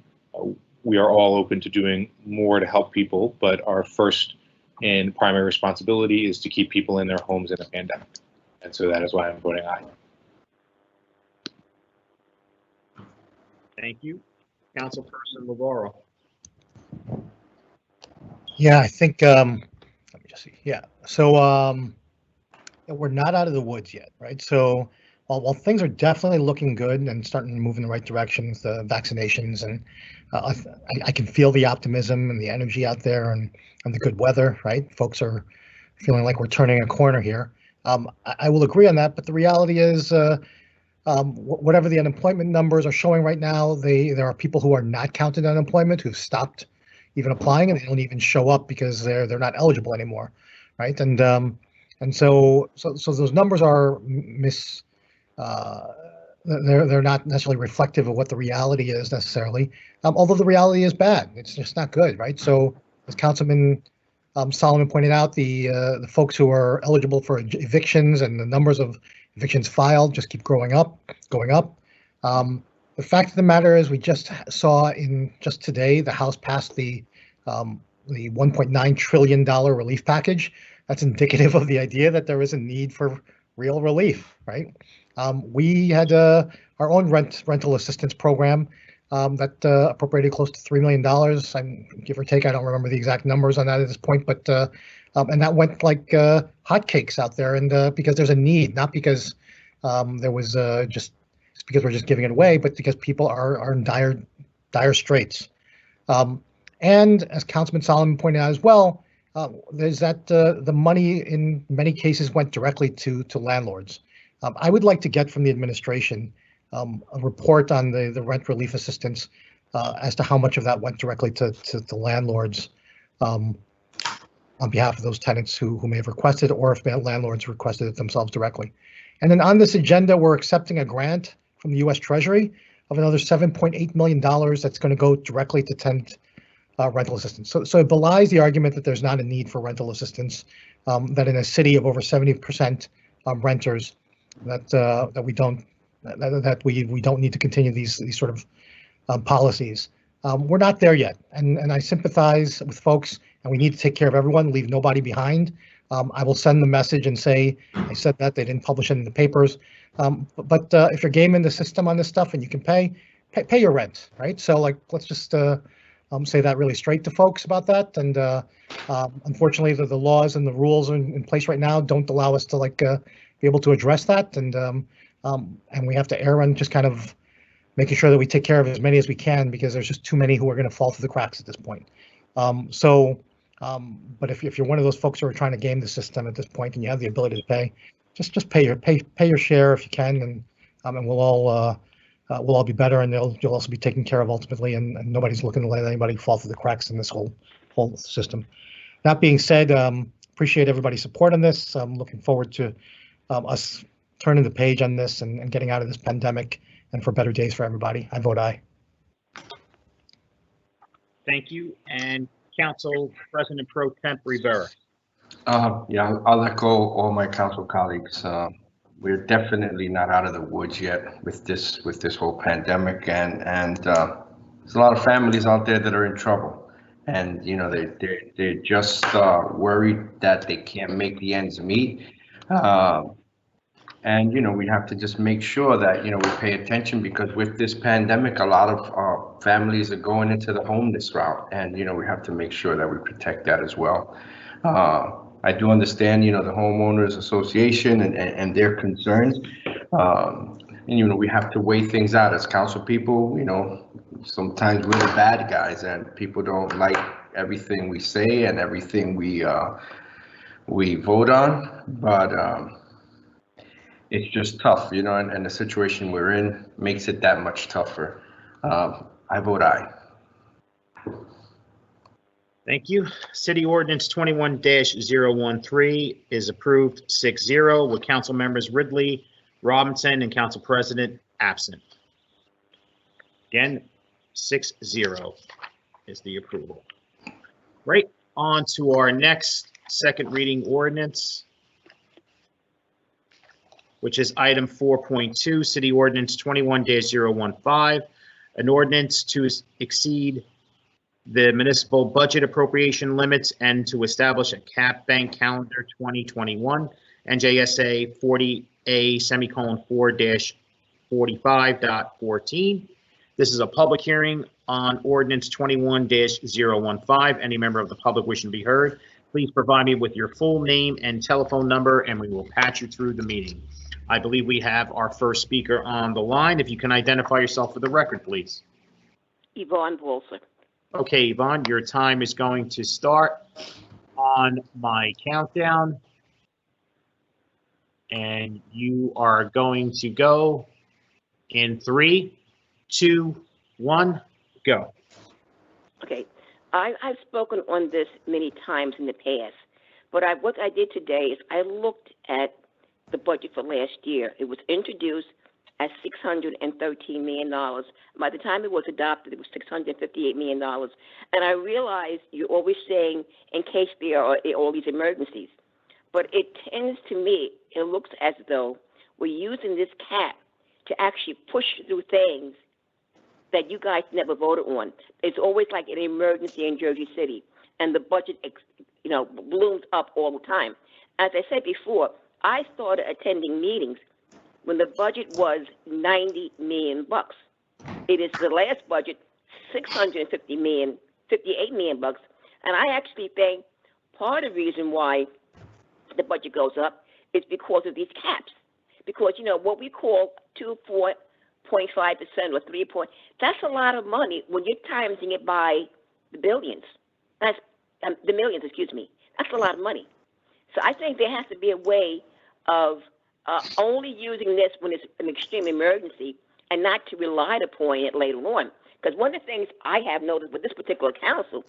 We are all open to doing more to help people, but our first and primary responsibility is to keep people in their homes in a pandemic. And so that is why I'm voting aye. Thank you. Councilperson Navarro. Yeah, I think, let me just see. Yeah, so we're not out of the woods yet, right? So while things are definitely looking good and starting to move in the right directions, the vaccinations, and I can feel the optimism and the energy out there, and the good weather, right? Folks are feeling like we're turning a corner here. I will agree on that, but the reality is, whatever the unemployment numbers are showing right now, there are people who are not counted unemployment who've stopped even applying, and they don't even show up because they're not eligible anymore, right? And so those numbers are they're not necessarily reflective of what the reality is necessarily. Although the reality is bad, it's just not good, right? So as Councilman Solomon pointed out, the folks who are eligible for evictions and the numbers of evictions filed just keep going up. The fact of the matter is, we just saw just today, the House passed the $1.9 trillion relief package. That's indicative of the idea that there is a need for real relief, right? We had our own rental assistance program that appropriated close to $3 million. Give or take, I don't remember the exact numbers on that at this point, but and that went like hotcakes out there, and because there's a need, not because there was just because we're just giving it away, but because people are in dire straits. And as Councilman Solomon pointed out as well, there's that the money in many cases went directly to landlords. I would like to get from the administration a report on the rent relief assistance as to how much of that went directly to landlords on behalf of those tenants who may have requested, or if landlords requested it themselves directly. And then on this agenda, we're accepting a grant from the U.S. Treasury of another $7.8 million that's going to go directly to tenant rental assistance. So it belies the argument that there's not a need for rental assistance, that in a city of over 70% renters, that we don't need to continue these sort of policies. We're not there yet, and I sympathize with folks, and we need to take care of everyone, leave nobody behind. I will send the message and say, I said that, they didn't publish it in the papers. But if you're gaming the system on this stuff and you can pay your rent, right? So like, let's just say that really straight to folks about that. And unfortunately, the laws and the rules in place right now don't allow us to be able to address that. And we have to err on just kind of making sure that we take care of as many as we can, because there's just too many who are going to fall through the cracks at this point. But if you're one of those folks who are trying to game the system at this point and you have the ability to pay, just pay your share if you can, and we'll all be better, and you'll also be taken care of ultimately, and nobody's looking to let anybody fall through the cracks in this whole system. That being said, appreciate everybody's support on this. I'm looking forward to us turning the page on this and getting out of this pandemic, and for better days for everybody. I vote aye. Thank you. And Council President Pro Temp Rivera. Yeah, I'll echo all my council colleagues. We're definitely not out of the woods yet with this whole pandemic, and there's a lot of families out there that are in trouble, and you know they're just worried that they can't make the ends meet, and you know we have to just make sure that we pay attention, because with this pandemic, a lot of families are going into the homeless route, and we have to make sure that we protect that as well. I do understand, the homeowners association and their concerns. And, we have to weigh things out as council people. Sometimes we're the bad guys, and people don't like everything we say and everything we vote on. But it's just tough, and the situation we're in makes it that much tougher. I vote aye. Thank you. City Ordinance 21-013 is approved 6-0 with Council members Ridley, Robinson, and Council President absent. Again, 6-0 is the approval. Right, on to our next second reading ordinance, which is item 4.2, City Ordinance 21-015, an ordinance to exceed the municipal budget appropriation limits and to establish a cap bank calendar 2021, NJSA 40A:4-45.14. This is a public hearing on ordinance 21-015. Any member of the public wishing to be heard, please provide me with your full name and telephone number, and we will patch you through the meeting. I believe we have our first speaker on the line. If you can identify yourself for the record, please. Yvonne Bolser. Okay, Yvonne, your time is going to start on my countdown. And you are going to go in 3, 2, 1, go. Okay, I've spoken on this many times in the past, but what I did today is I looked at the budget for last year. It was introduced at $613 million. By the time it was adopted, it was $658 million. And I realize you're always saying in case there are all these emergencies. But it tends to me, it looks as though we're using this cap to actually push through things that you guys never voted on. It's always like an emergency in Jersey City, and the budget, blooms up all the time. As I said before, I started attending meetings when the budget was $90 million. It is the last budget, $658 million, and I actually think part of the reason why the budget goes up is because of these caps. Because, what we call 2.5% or 3 point, that's a lot of money when you're timesing it by the billions. That's the millions, excuse me. That's a lot of money. So I think there has to be a way of only using this when it's an extreme emergency and not to rely upon it later on. Because one of the things I have noticed with this particular council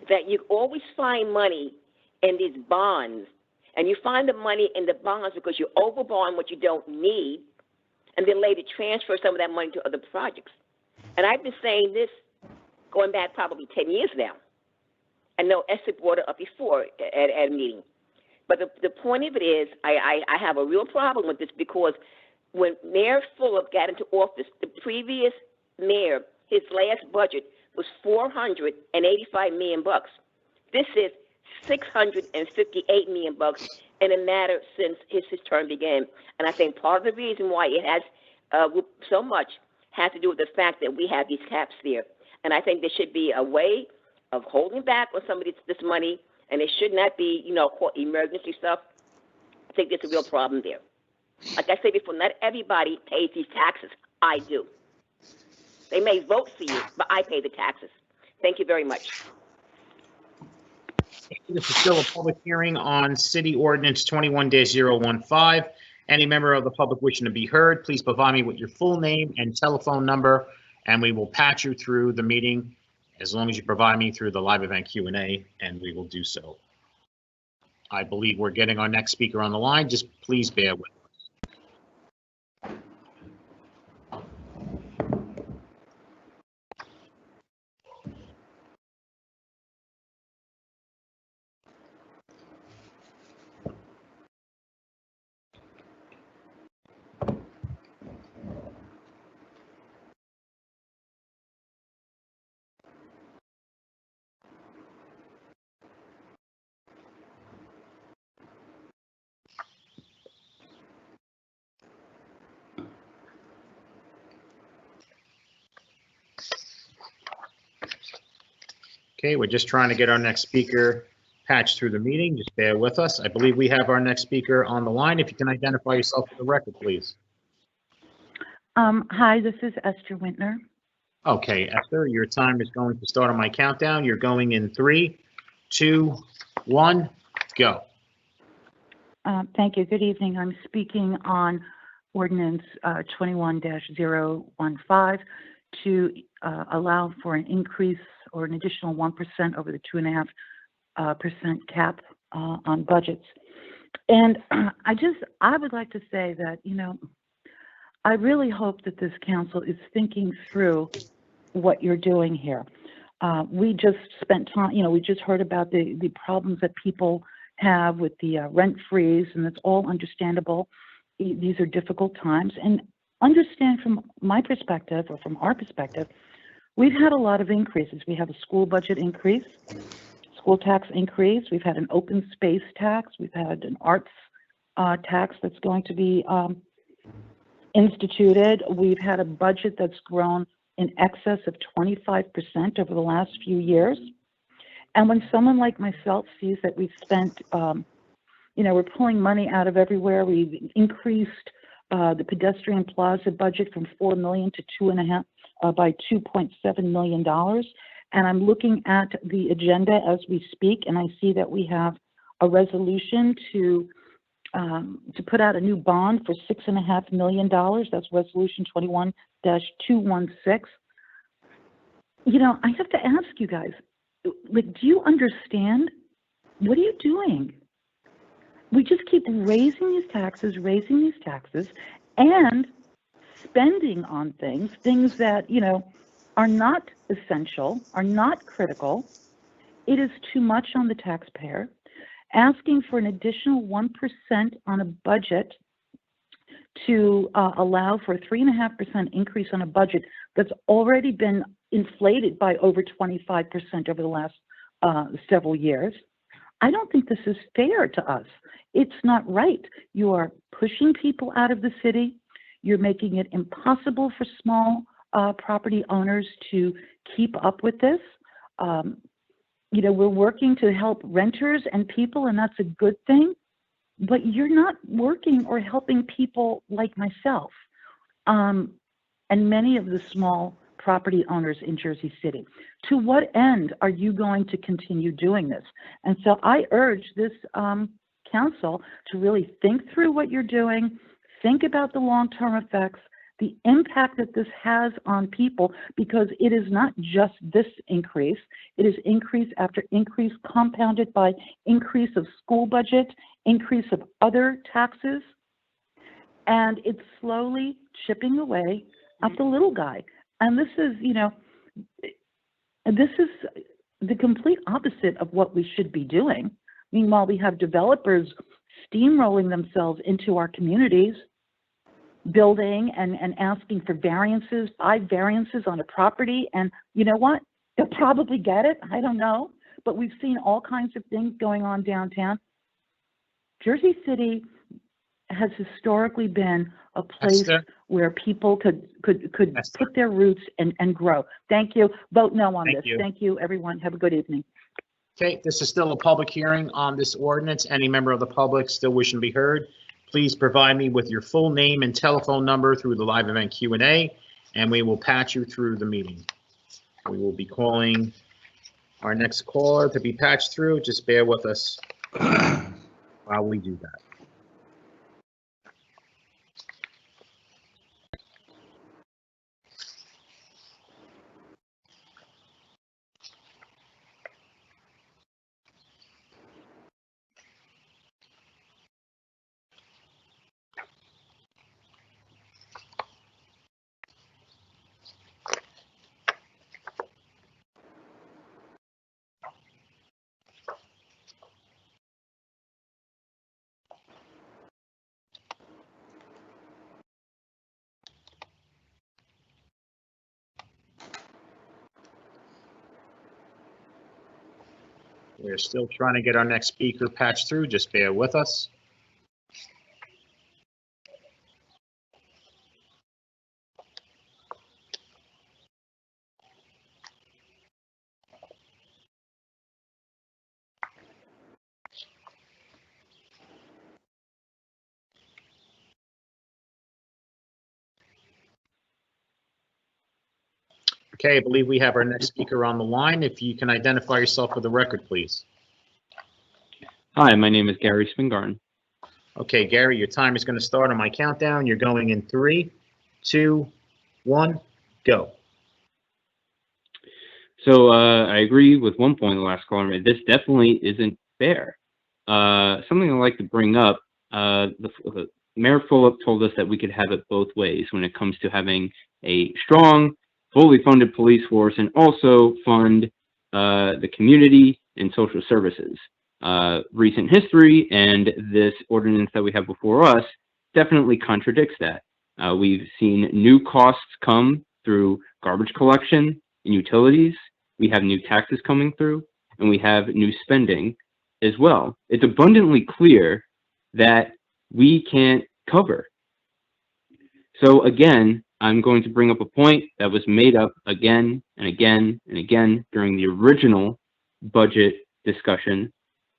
is that you always find money in these bonds, and you find the money in the bonds because you overbond what you don't need, and then later transfer some of that money to other projects. And I've been saying this going back probably 10 years now. I know Esther brought it up before at a meeting. But the point of it is, I have a real problem with this because when Mayor Fulop got into office, the previous mayor, his last budget was $485 million. This is $658 million in a matter since his term began. And I think part of the reason why it has so much has to do with the fact that we have these caps there. And I think there should be a way of holding back on some of this money, and it should not be, emergency stuff. I think there's a real problem there. Like I said before, not everybody pays these taxes. I do. They may vote for you, but I pay the taxes. Thank you very much. This is still a public hearing on City Ordinance 21-015. Any member of the public wishing to be heard, please provide me with your full name and telephone number, and we will patch you through the meeting as long as you provide me through the live event Q&A, and we will do so. I believe we're getting our next speaker on the line. Just please bear with us. Okay, we're just trying to get our next speaker patched through the meeting. Just bear with us. I believe we have our next speaker on the line. If you can identify yourself for the record, please. Hi, this is Esther Wintner. Okay, Esther, your time is going to start on my countdown. You're going in 3, 2, 1, go. Thank you. Good evening. I'm speaking on Ordinance 21-015 to allow for an increase or an additional 1% over the 2.5% cap on budgets. And I would like to say that, I really hope that this council is thinking through what you're doing here. We just spent time, we just heard about the problems that people have with the rent freeze, and it's all understandable. These are difficult times, and understand from my perspective, or from our perspective, we've had a lot of increases. We have a school budget increase, school tax increase. We've had an open space tax. We've had an arts tax that's going to be instituted. We've had a budget that's grown in excess of 25% over the last few years. And when someone like myself sees that we've spent, we're pulling money out of everywhere. We've increased the pedestrian plaza budget from $4 million to by $2.7 million. And I'm looking at the agenda as we speak, and I see that we have a resolution to put out a new bond for $6.5 million. That's Resolution 21-216. I have to ask you guys, do you understand? What are you doing? We just keep raising these taxes, and spending on things that, are not essential, are not critical. It is too much on the taxpayer. Asking for an additional 1% on a budget to allow for a 3.5% increase on a budget that's already been inflated by over 25% over the last several years. I don't think this is fair to us. It's not right. You are pushing people out of the city. You're making it impossible for small property owners to keep up with this. We're working to help renters and people, and that's a good thing. But you're not working or helping people like myself and many of the small property owners in Jersey City. To what end are you going to continue doing this? And so I urge this council to really think through what you're doing, think about the long-term effects, the impact that this has on people, because it is not just this increase. It is increase after increase compounded by increase of school budget, increase of other taxes, and it's slowly chipping away at the little guy. And this is, this is the complete opposite of what we should be doing. Meanwhile, we have developers steamrolling themselves into our communities, building and asking for variances, 5 variances on a property. And you know what? They'll probably get it. I don't know. But we've seen all kinds of things going on downtown. Jersey City has historically been a place where people could put their roots and grow. Thank you. Vote no on this. Thank you, everyone. Have a good evening. Okay, this is still a public hearing on this ordinance. Any member of the public still wishing to be heard, please provide me with your full name and telephone number through the live event Q&A, and we will patch you through the meeting. We will be calling our next caller to be patched through. Just bear with us while we do that. We're still trying to get our next speaker patched through. Just bear with us. Okay, I believe we have our next speaker on the line. If you can identify yourself for the record, please. Hi, my name is Gary Spinger. Okay, Gary, your time is going to start on my countdown. You're going in 3, 2, 1, go. So I agree with one point in the last caller. This definitely isn't fair. Something I'd like to bring up, the Mayor Fulop told us that we could have it both ways when it comes to having a strong, fully funded police force and also fund the community and social services. Recent history and this ordinance that we have before us definitely contradicts that. We've seen new costs come through garbage collection and utilities. We have new taxes coming through, and we have new spending as well. It's abundantly clear that we can't cover. So again, I'm going to bring up a point that was made up again and again and again during the original budget discussion,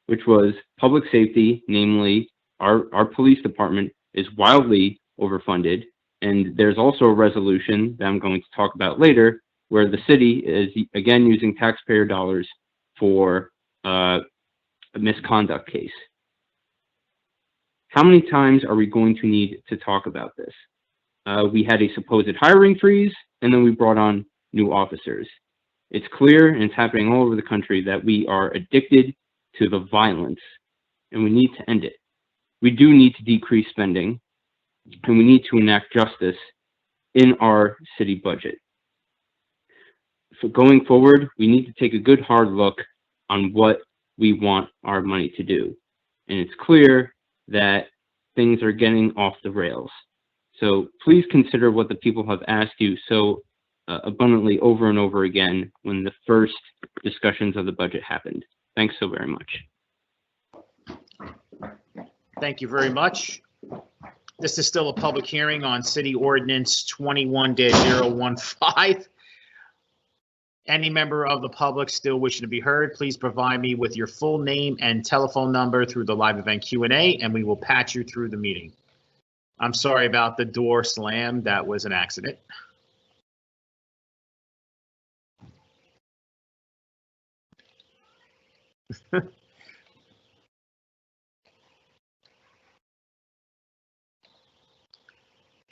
which was public safety, namely our police department is wildly overfunded. And there's also a resolution that I'm going to talk about later where the city is again using taxpayer dollars for a misconduct case. How many times are we going to need to talk about this? We had a supposed hiring freeze, and then we brought on new officers. It's clear, and it's happening all over the country, that we are addicted to the violence, and we need to end it. We do need to decrease spending, and we need to enact justice in our city budget. So going forward, we need to take a good hard look on what we want our money to do. And it's clear that things are getting off the rails. So please consider what the people have asked you so abundantly over and over again when the first discussions of the budget happened. Thanks so very much. Thank you very much. This is still a public hearing on City Ordinance 21-015. Any member of the public still wishing to be heard, please provide me with your full name and telephone number through the live event Q&A, and we will patch you through the meeting. I'm sorry about the door slam. That was an accident.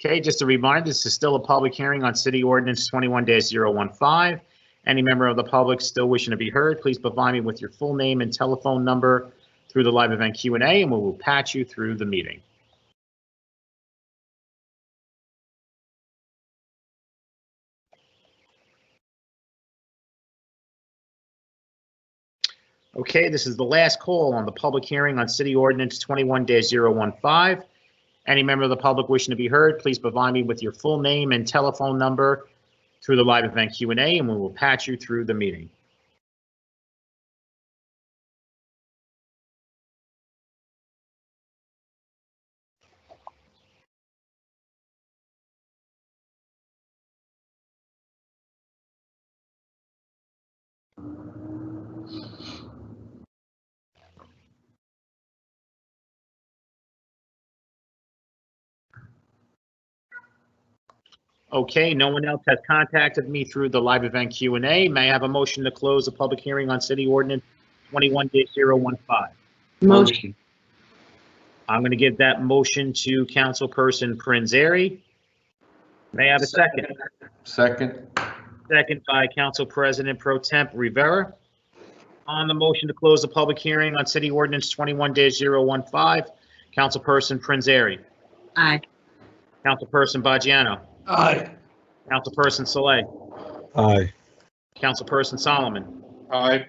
Okay, just a reminder, this is still a public hearing on City Ordinance 21-015. Any member of the public still wishing to be heard, please provide me with your full name and telephone number through the live event Q&A, and we will patch you through the meeting. Okay, this is the last call on the public hearing on City Ordinance 21-015. Any member of the public wishing to be heard, please provide me with your full name and telephone number through the live event Q&A, and we will patch you through the meeting. Okay, no one else has contacted me through the live event Q&A. May I have a motion to close the public hearing on City Ordinance 21-015? Motion. I'm going to give that motion to Councilperson Prinzary. May I have a second? Second. Second by Council President Pro Temp Rivera. On the motion to close the public hearing on City Ordinance 21-015, Councilperson Prinzary. Aye. Councilperson Baggiano. Aye. Councilperson Saleh. Aye. Councilperson Solomon. Aye.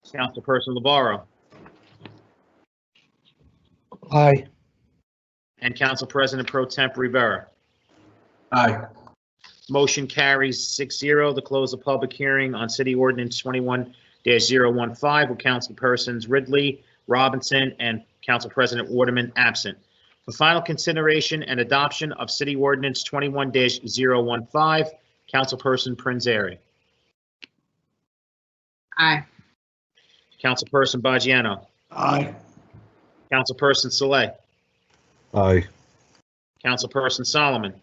Councilperson Labarro. Aye. And Council President Pro Temp Rivera. Aye. Motion carries 6-0 to close the public hearing on City Ordinance 21-015 with Councilpersons Ridley, Robinson, and Council President Waterman absent. For final consideration and adoption of City Ordinance 21-015, Councilperson Prinzary. Aye. Councilperson Baggiano. Aye. Councilperson Saleh. Aye. Councilperson Solomon.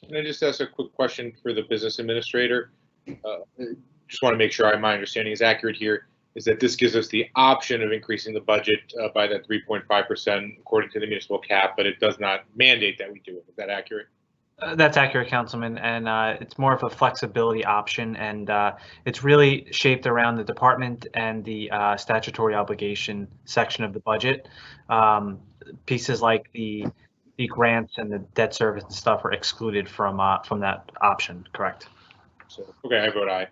Can I just ask a quick question for the business administrator? Just want to make sure my understanding is accurate here, is that this gives us the option of increasing the budget by that 3.5% according to the municipal cap, but it does not mandate that we do it. Is that accurate? That's accurate, Councilman, and it's more of a flexibility option, and it's really shaped around the department and the statutory obligation section of the budget. Pieces like the grants and the debt service and stuff are excluded from that option, correct? So, okay, I vote aye.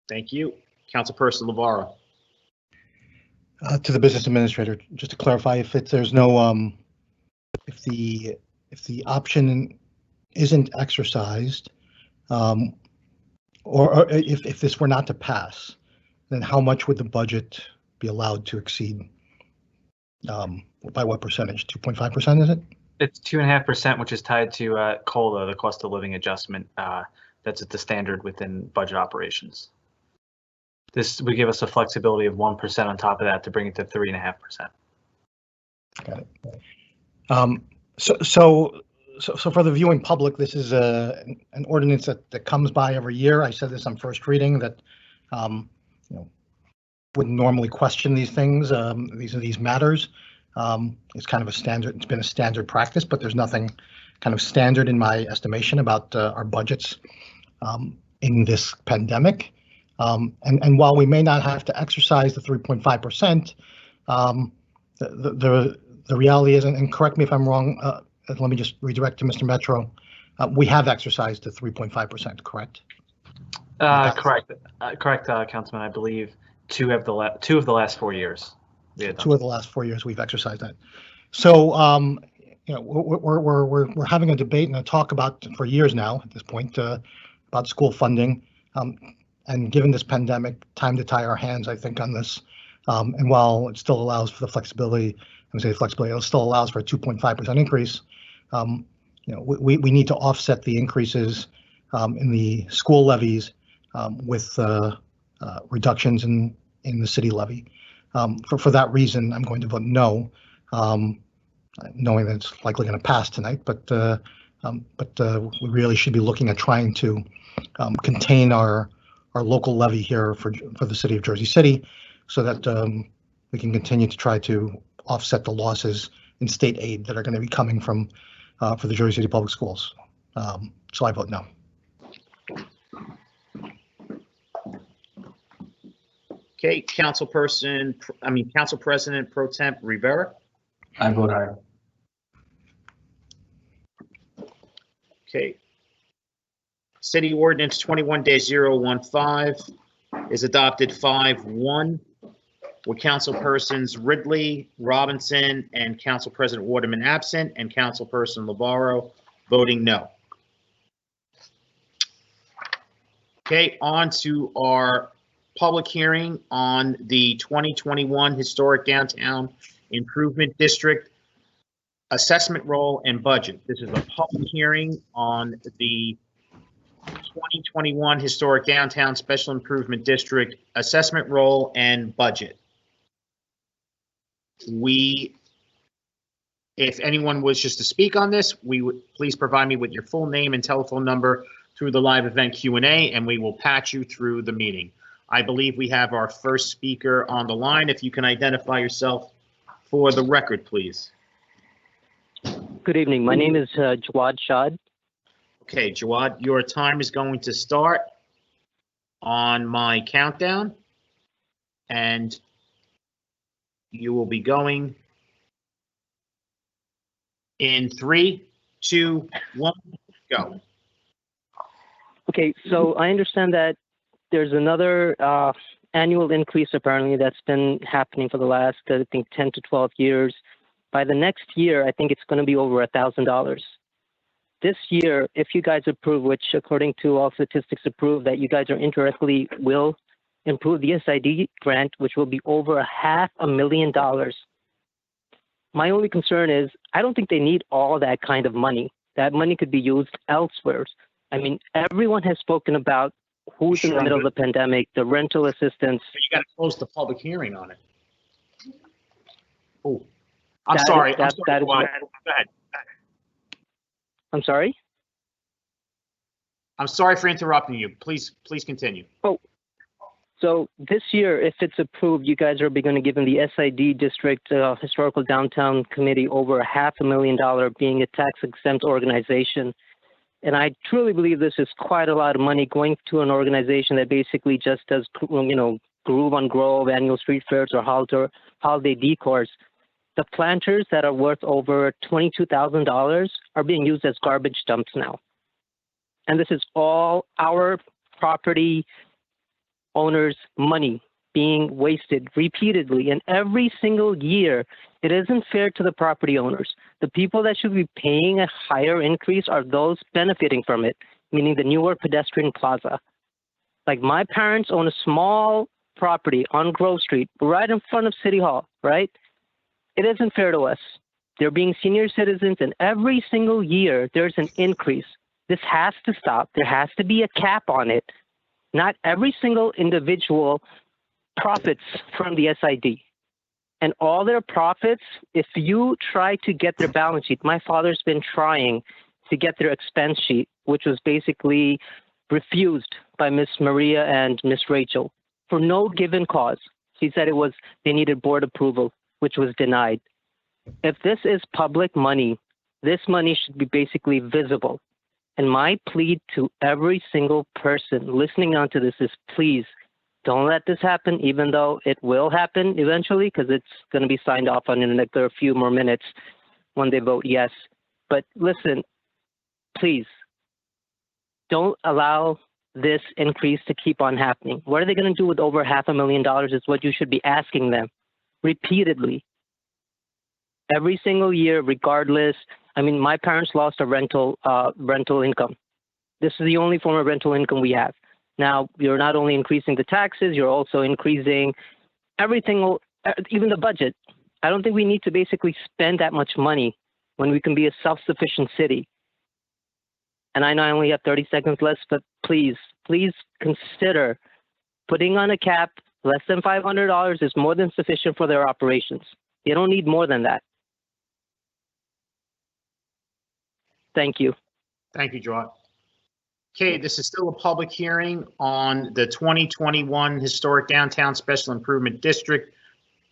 Thank you. Councilperson Labarro. To the business administrator, just to clarify, if there's no, if the option isn't exercised, or if this were not to pass, then how much would the budget be allowed to exceed? By what percentage? 2.5%, is it? It's 2.5%, which is tied to COLA, the cost of living adjustment. That's at the standard within budget operations. This would give us a flexibility of 1% on top of that to bring it to 3.5%. Got it. So for the viewing public, this is an ordinance that comes by every year. I said this on first reading that wouldn't normally question these things. These matters. It's kind of a standard. It's been a standard practice, but there's nothing kind of standard in my estimation about our budgets in this pandemic. And while we may not have to exercise the 3.5%, the reality is, and correct me if I'm wrong, let me just redirect to Mr. Metro. We have exercised the 3.5%, correct? Correct. Correct, Councilman. I believe two of the last 4 years. Two of the last 4 years we've exercised that. So, we're having a debate and a talk about for years now at this point about school funding. And given this pandemic, time to tie our hands, I think, on this. And while it still allows for the flexibility, it still allows for a 2.5% increase. We need to offset the increases in the school levies with reductions in the city levy. For that reason, I'm going to vote no, knowing that it's likely going to pass tonight. But we really should be looking at trying to contain our local levy here for the city of Jersey City, so that we can continue to try to offset the losses in state aid that are going to be coming from for the Jersey City Public Schools. So I vote no. Okay, Council President Pro Temp Rivera. I vote aye. Okay. City Ordinance 21-015 is adopted 5-1 with Councilpersons Ridley, Robinson, and Council President Waterman absent, and Councilperson Lamparello voting no. Okay, on to our public hearing on the 2021 Historic Downtown Improvement District Assessment Roll and Budget. This is a public hearing on the 2021 Historic Downtown Special Improvement District Assessment Roll and Budget. If anyone wishes to speak on this, please provide me with your full name and telephone number through the live event Q&A, and we will patch you through the meeting. I believe we have our first speaker on the line. If you can identify yourself for the record, please. Good evening. My name is Jawad Shad. Okay, Jawad, your time is going to start on my countdown, and you will be going in 3, 2, 1, go. Okay, so I understand that there's another annual increase apparently that's been happening for the last, I think, 10 to 12 years. By the next year, I think it's going to be over $1,000. This year, if you guys approve, which according to all statistics approve that you guys are indirectly will improve the SID grant, which will be over $500,000. My only concern is I don't think they need all that kind of money. That money could be used elsewhere. I mean, everyone has spoken about who's in the middle of the pandemic, the rental assistance. You got to close the public hearing on it. Oh, I'm sorry. Go ahead. I'm sorry? I'm sorry for interrupting you. Please continue. Oh, so this year, if it's approved, you guys are going to give the SID District Historical Downtown Committee over $500,000 being a tax-exempt organization. And I truly believe this is quite a lot of money going to an organization that basically just does, Groove on Grove, annual street fairs, or holiday decors. The planters that are worth over $22,000 are being used as garbage dumps now. And this is all our property owners' money being wasted repeatedly. And every single year, it isn't fair to the property owners. The people that should be paying a higher increase are those benefiting from it, meaning the newer pedestrian plaza. Like my parents own a small property on Grove Street, right in front of City Hall, right? It isn't fair to us. They're being senior citizens, and every single year there's an increase. This has to stop. There has to be a cap on it. Not every single individual profits from the SID. And all their profits, if you try to get their balance sheet, my father's been trying to get their expense sheet, which was basically refused by Miss Maria and Miss Rachel for no given cause. She said they needed board approval, which was denied. If this is public money, this money should be basically visible. And my plea to every single person listening onto this is please don't let this happen, even though it will happen eventually, because it's going to be signed off on in a few more minutes when they vote yes. But listen, please, don't allow this increase to keep on happening. What are they going to do with over $500,000 is what you should be asking them repeatedly. Every single year, regardless. I mean, my parents lost a rental income. This is the only form of rental income we have. Now, you're not only increasing the taxes, you're also increasing everything, even the budget. I don't think we need to basically spend that much money when we can be a self-sufficient city. And I know I only have 30 seconds left, but please consider putting on a cap. Less than $500 is more than sufficient for their operations. They don't need more than that. Thank you. Thank you, Jawad. Okay, this is still a public hearing on the 2021 Historic Downtown Special Improvement District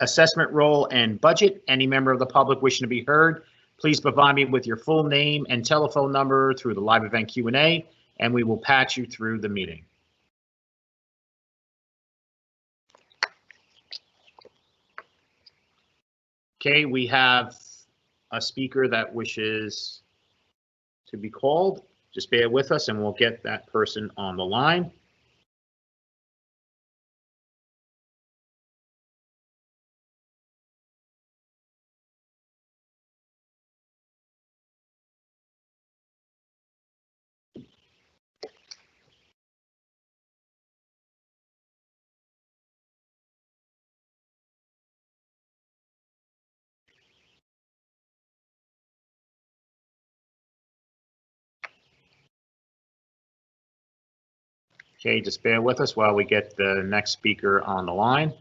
Assessment Roll and Budget. Any member of the public wishing to be heard, please provide me with your full name and telephone number through the live event Q&A, and we will patch you through the meeting. Okay, we have a speaker that wishes to be called. Just bear with us and we'll get that person on the line. Okay, just bear with us while we get the next speaker on the line.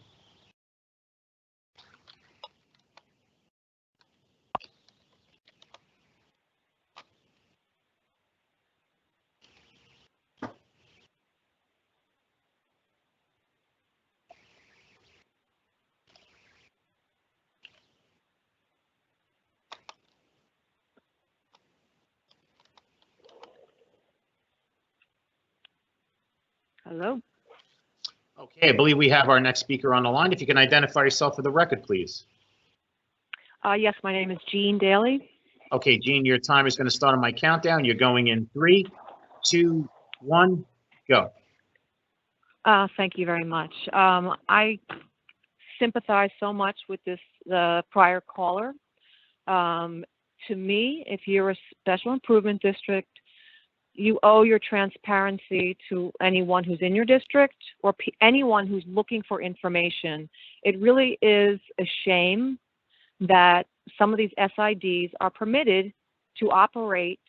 Hello. Okay, I believe we have our next speaker on the line. If you can identify yourself for the record, please. Yes, my name is Jean Daly. Okay, Jean, your time is going to start on my countdown. You're going in 3, 2, 1, go. Thank you very much. I sympathize so much with the prior caller. To me, if you're a special improvement district, you owe your transparency to anyone who's in your district or anyone who's looking for information. It really is a shame that some of these SIDs are permitted to operate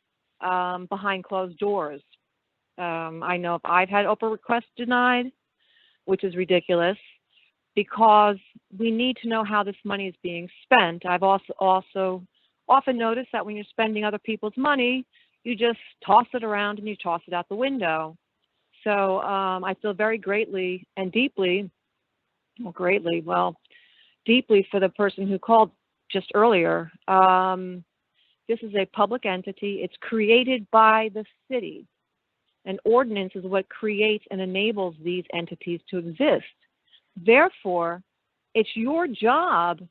behind closed doors. I know if I've had Oprah requests denied, which is ridiculous, because we need to know how this money is being spent. I've also often noticed that when you're spending other people's money, you just toss it around and you toss it out the window. So I feel very deeply for the person who called just earlier. This is a public entity. It's created by the city. An ordinance is what creates and enables these entities to exist. Therefore, it's your job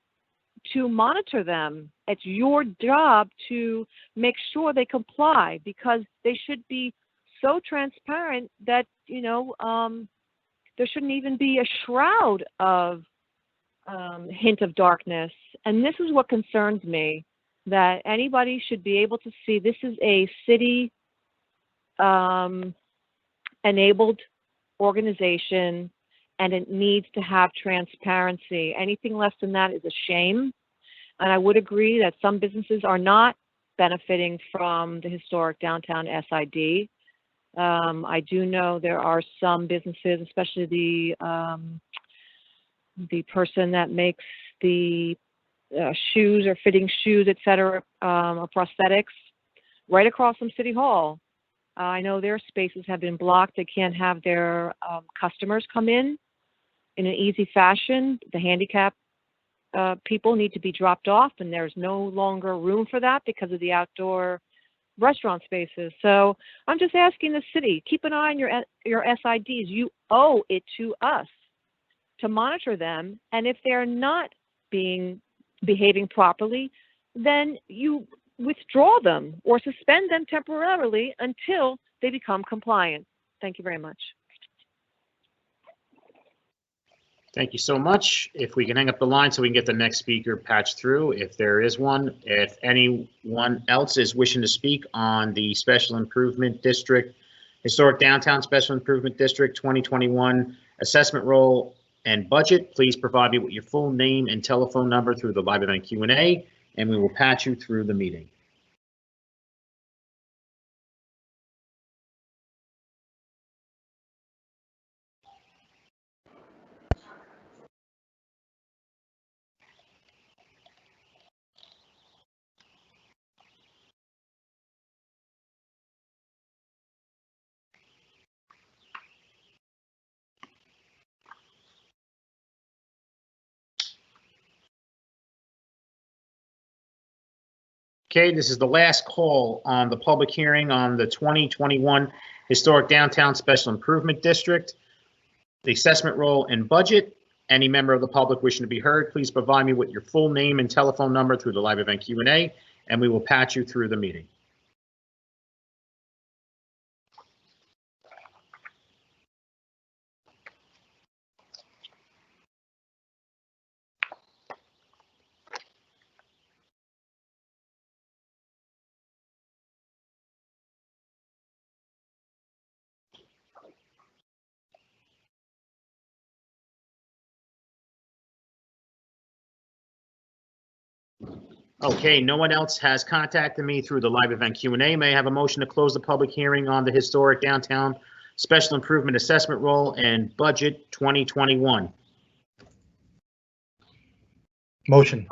to monitor them. It's your job to make sure they comply, because they should be so transparent that, there shouldn't even be a shroud of hint of darkness. And this is what concerns me, that anybody should be able to see this is a city enabled organization, and it needs to have transparency. Anything less than that is a shame. And I would agree that some businesses are not benefiting from the historic downtown SID. I do know there are some businesses, especially the person that makes the shoes or fitting shoes, et cetera, or prosthetics, right across from City Hall. I know their spaces have been blocked. They can't have their customers come in an easy fashion. The handicap people need to be dropped off, and there's no longer room for that because of the outdoor restaurant spaces. So I'm just asking the city, keep an eye on your SIDs. You owe it to us to monitor them, and if they're not behaving properly, then you withdraw them or suspend them temporarily until they become compliant. Thank you very much. Thank you so much. If we can hang up the line so we can get the next speaker patched through, if there is one. If anyone else is wishing to speak on the Special Improvement District, Historic Downtown Special Improvement District 2021 assessment roll and budget, please provide me with your full name and telephone number through the live event Q&A, and we will patch you through the meeting. Okay, this is the last call on the public hearing on the 2021 Historic Downtown Special Improvement District, the assessment roll and budget. Any member of the public wishing to be heard, please provide me with your full name and telephone number through the live event Q&A, and we will patch you through the meeting. Okay, no one else has contacted me through the live event Q&A. May I have a motion to close the public hearing on the Historic Downtown Special Improvement Assessment Roll and Budget 2021? Motion.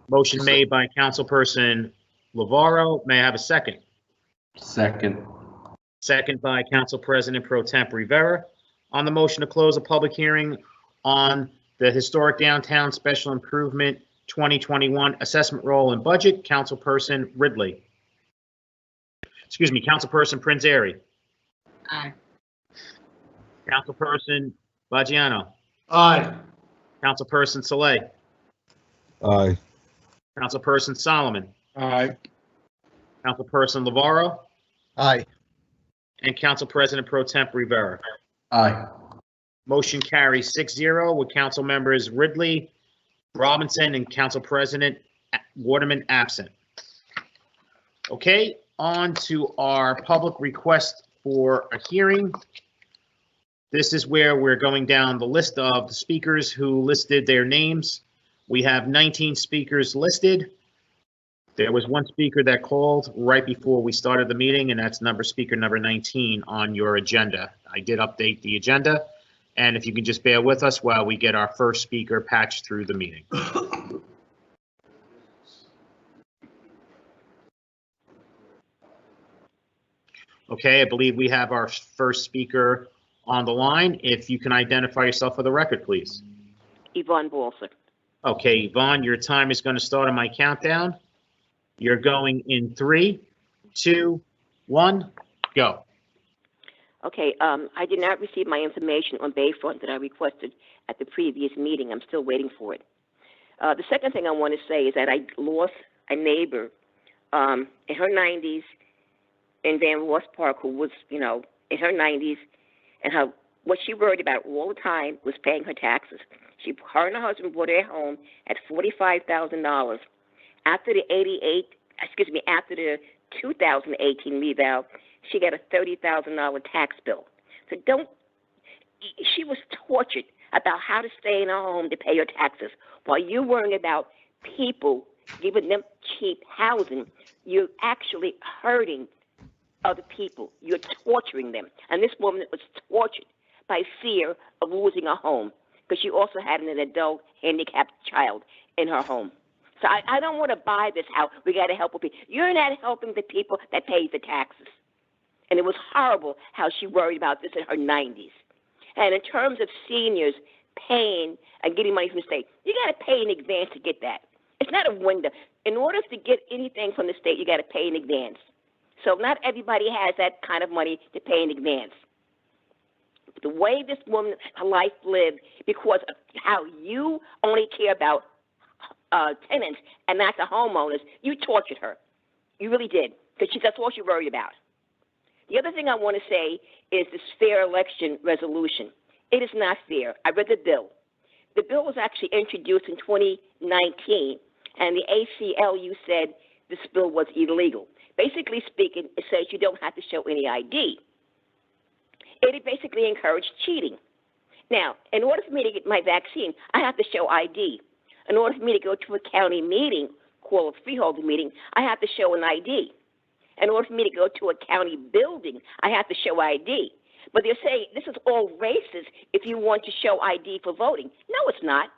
Motion made by Councilperson Lavaro. May I have a second? Second. Second by Council President Pro Temp Rivera. On the motion to close the public hearing on the Historic Downtown Special Improvement 2021 Assessment Roll and Budget, Councilperson Ridley. Excuse me, Councilperson Prinzeri. Aye. Councilperson Baggiano. Aye. Councilperson Saleh. Aye. Councilperson Solomon. Aye. Councilperson Lavaro. Aye. And Council President Pro Temp Rivera. Aye. Motion carries 6-0 with Council members Ridley, Robinson, and Council President Waterman absent. Okay, on to our public request for a hearing. This is where we're going down the list of the speakers who listed their names. We have 19 speakers listed. There was one speaker that called right before we started the meeting, and that's speaker number 19 on your agenda. I did update the agenda, and if you can just bear with us while we get our first speaker patched through the meeting. Okay, I believe we have our first speaker on the line. If you can identify yourself for the record, please. Yvonne Balser. Okay, Yvonne, your time is going to start on my countdown. You're going in 3, 2, 1, go. Okay, I did not receive my information on Bayfront that I requested at the previous meeting. I'm still waiting for it. The second thing I want to say is that I lost a neighbor in her 90s in Van Ross Park who was, in her 90s, and what she worried about all the time was paying her taxes. Her and her husband bought their home at $45,000. After the 2018 reval, she got a $30,000 tax bill. So she was tortured about how to stay in her home to pay her taxes. While you're worrying about people giving them cheap housing, you're actually hurting other people. You're torturing them. And this woman was tortured by fear of losing her home because she also had an adult handicapped child in her home. So I don't want to buy this house. We got to help people. You're not helping the people that pay the taxes. And it was horrible how she worried about this in her 90s. And in terms of seniors paying and getting money from the state, you got to pay in advance to get that. It's not a window. In order to get anything from the state, you got to pay in advance. So not everybody has that kind of money to pay in advance. The way this woman's life lived, because of how you only care about tenants and not the homeowners, you tortured her. You really did, because that's all she worried about. The other thing I want to say is this fair election resolution. It is not fair. I read the bill. The bill was actually introduced in 2019, and the ACLU said this bill was illegal. Basically speaking, it says you don't have to show any ID. It basically encouraged cheating. Now, in order for me to get my vaccine, I have to show ID. In order for me to go to a county meeting, call a freeholder meeting, I have to show an ID. In order for me to go to a county building, I have to show ID. But they're saying this is all racist if you want to show ID for voting. No, it's not.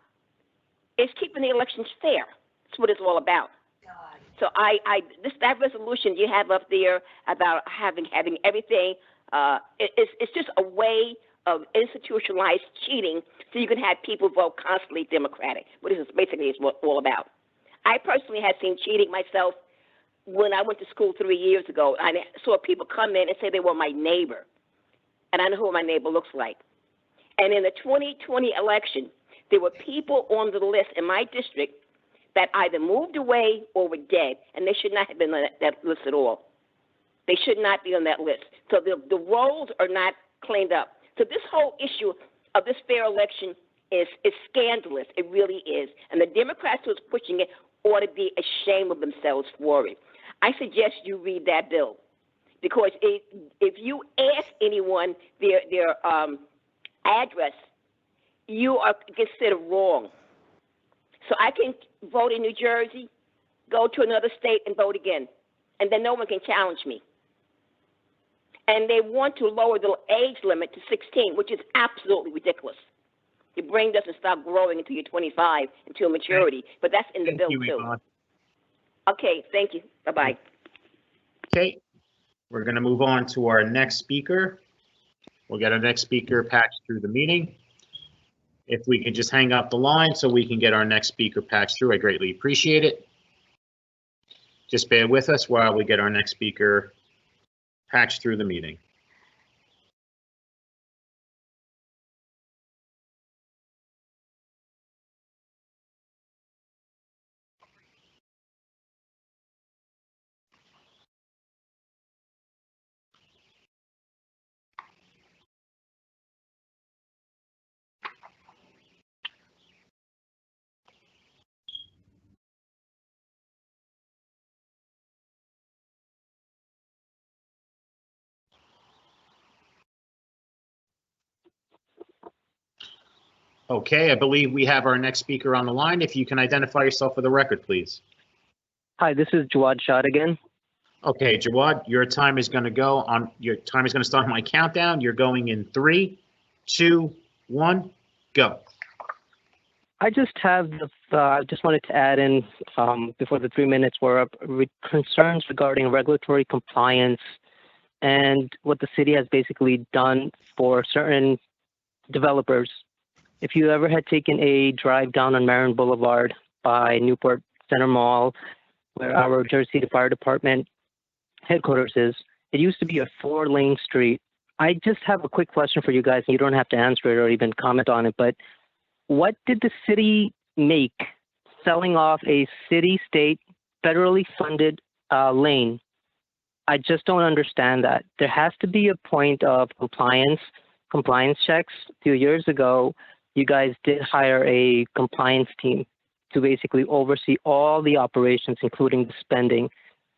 It's keeping the elections fair. That's what it's all about. So that resolution you have up there about having everything, it's just a way of institutionalized cheating so you can have people vote constantly Democratic. What this is basically is all about. I personally have seen cheating myself when I went to school 3 years ago. I saw people come in and say they were my neighbor, and I know who my neighbor looks like. And in the 2020 election, there were people on the list in my district that either moved away or were dead, and they should not have been on that list at all. They should not be on that list. So the rolls are not cleaned up. So this whole issue of this fair election is scandalous. It really is. And the Democrats who's pushing it ought to be ashamed of themselves for it. I suggest you read that bill, because if you ask anyone their address, you are considered wrong. So I can vote in New Jersey, go to another state and vote again, and then no one can challenge me. And they want to lower the age limit to 16, which is absolutely ridiculous. Your brain doesn't stop growing until you're 25, until maturity, but that's in the bill too. Yvonne. Okay, thank you. Bye-bye. Okay, we're going to move on to our next speaker. We'll get our next speaker patched through the meeting. If we can just hang up the line so we can get our next speaker patched through, I greatly appreciate it. Just bear with us while we get our next speaker patched through the meeting. Okay, I believe we have our next speaker on the line. If you can identify yourself for the record, please. Hi, this is Jawad Shad again. Okay, Jawad, your time is going to go on. Your time is going to start on my countdown. You're going in 3, 2, 1, go. I just wanted to add in before the 3 minutes were up, concerns regarding regulatory compliance and what the city has basically done for certain developers. If you ever had taken a drive down on Marin Boulevard by Newport Center Mall, where our Jersey City Fire Department headquarters is, it used to be a 4-lane street. I just have a quick question for you guys, and you don't have to answer it or even comment on it, but what did the city make selling off a city-state federally funded lane? I just don't understand that. There has to be a point of compliance checks. A few years ago, you guys did hire a compliance team to basically oversee all the operations, including the spending.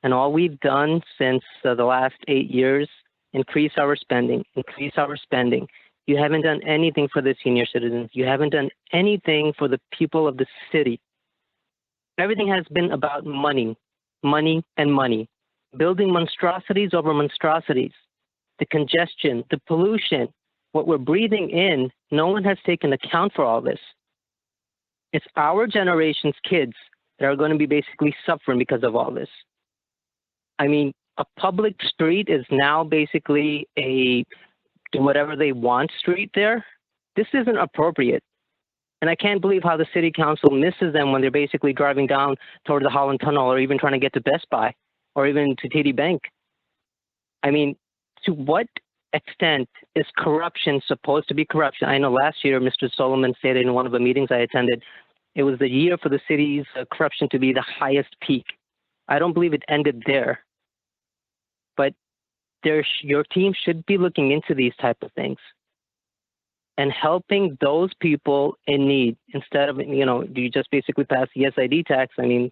And all we've done since the last 8 years, increase our spending. You haven't done anything for the senior citizens. You haven't done anything for the people of the city. Everything has been about money, and money. Building monstrosities over monstrosities. The congestion, the pollution, what we're breathing in, no one has taken account for all this. It's our generation's kids that are going to be basically suffering because of all this. I mean, a public street is now basically a do whatever they want street there. This isn't appropriate. And I can't believe how the city council misses them when they're basically driving down toward the Holland Tunnel or even trying to get to Best Buy or even to TD Bank. I mean, to what extent is corruption supposed to be corruption? I know last year Mr. Solomon said in one of the meetings I attended, it was the year for the city's corruption to be the highest peak. I don't believe it ended there. But your team should be looking into these type of things and helping those people in need instead of, you just basically pass the SID tax. I mean,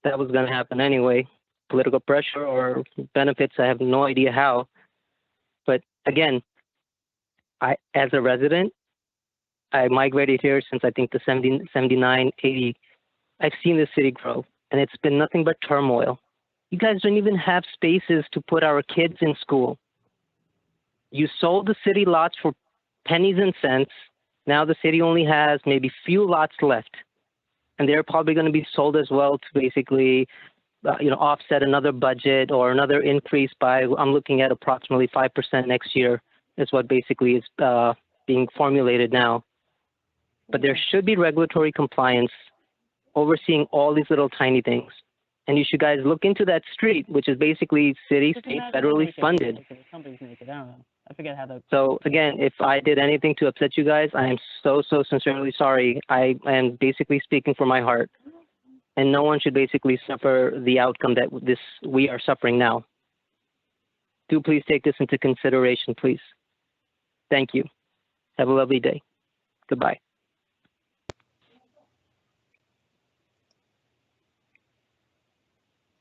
that was going to happen anyway. Political pressure or benefits, I have no idea how. But again, as a resident, I migrated here since I think the 79, 80. I've seen the city grow, and it's been nothing but turmoil. You guys don't even have spaces to put our kids in school. You sold the city lots for pennies and cents. Now the city only has maybe few lots left, and they're probably going to be sold as well to basically, offset another budget or another increase by, I'm looking at approximately 5% next year is what basically is being formulated now. But there should be regulatory compliance overseeing all these little tiny things. And you should guys look into that street, which is basically city, state, federally funded. I forget how to. So again, if I did anything to upset you guys, I am so sincerely sorry. I am basically speaking from my heart. And no one should basically suffer the outcome that we are suffering now. Do please take this into consideration, please. Thank you. Have a lovely day. Goodbye.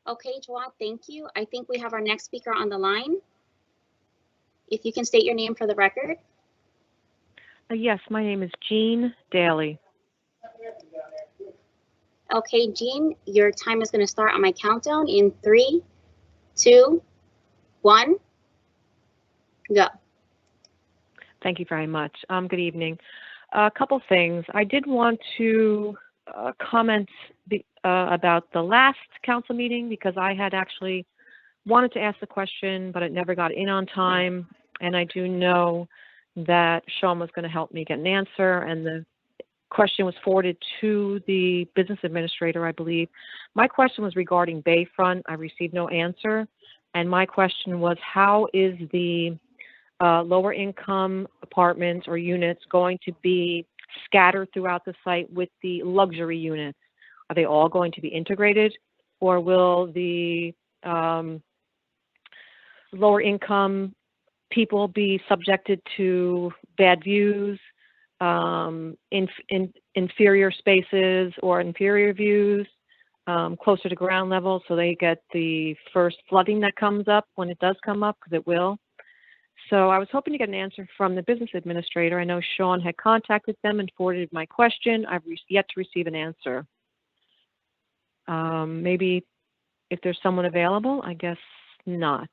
Okay, Jawad, thank you. I think we have our next speaker on the line. If you can state your name for the record. Yes, my name is Jean Daly. Okay, Jean, your time is going to start on my countdown in 3, 2, 1, go. Thank you very much. Good evening. A couple things. I did want to comment about the last council meeting because I had actually wanted to ask the question, but it never got in on time. And I do know that Sean was going to help me get an answer, and the question was forwarded to the business administrator, I believe. My question was regarding Bayfront. I received no answer. And my question was, how is the lower income apartments or units going to be scattered throughout the site with the luxury units? Are they all going to be integrated, or will the lower income people be subjected to bad views, inferior spaces or inferior views, closer to ground level, so they get the first flooding that comes up when it does come up, because it will? So I was hoping to get an answer from the business administrator. I know Sean had contacted them and forwarded my question. I've yet to receive an answer. Maybe if there's someone available, I guess not.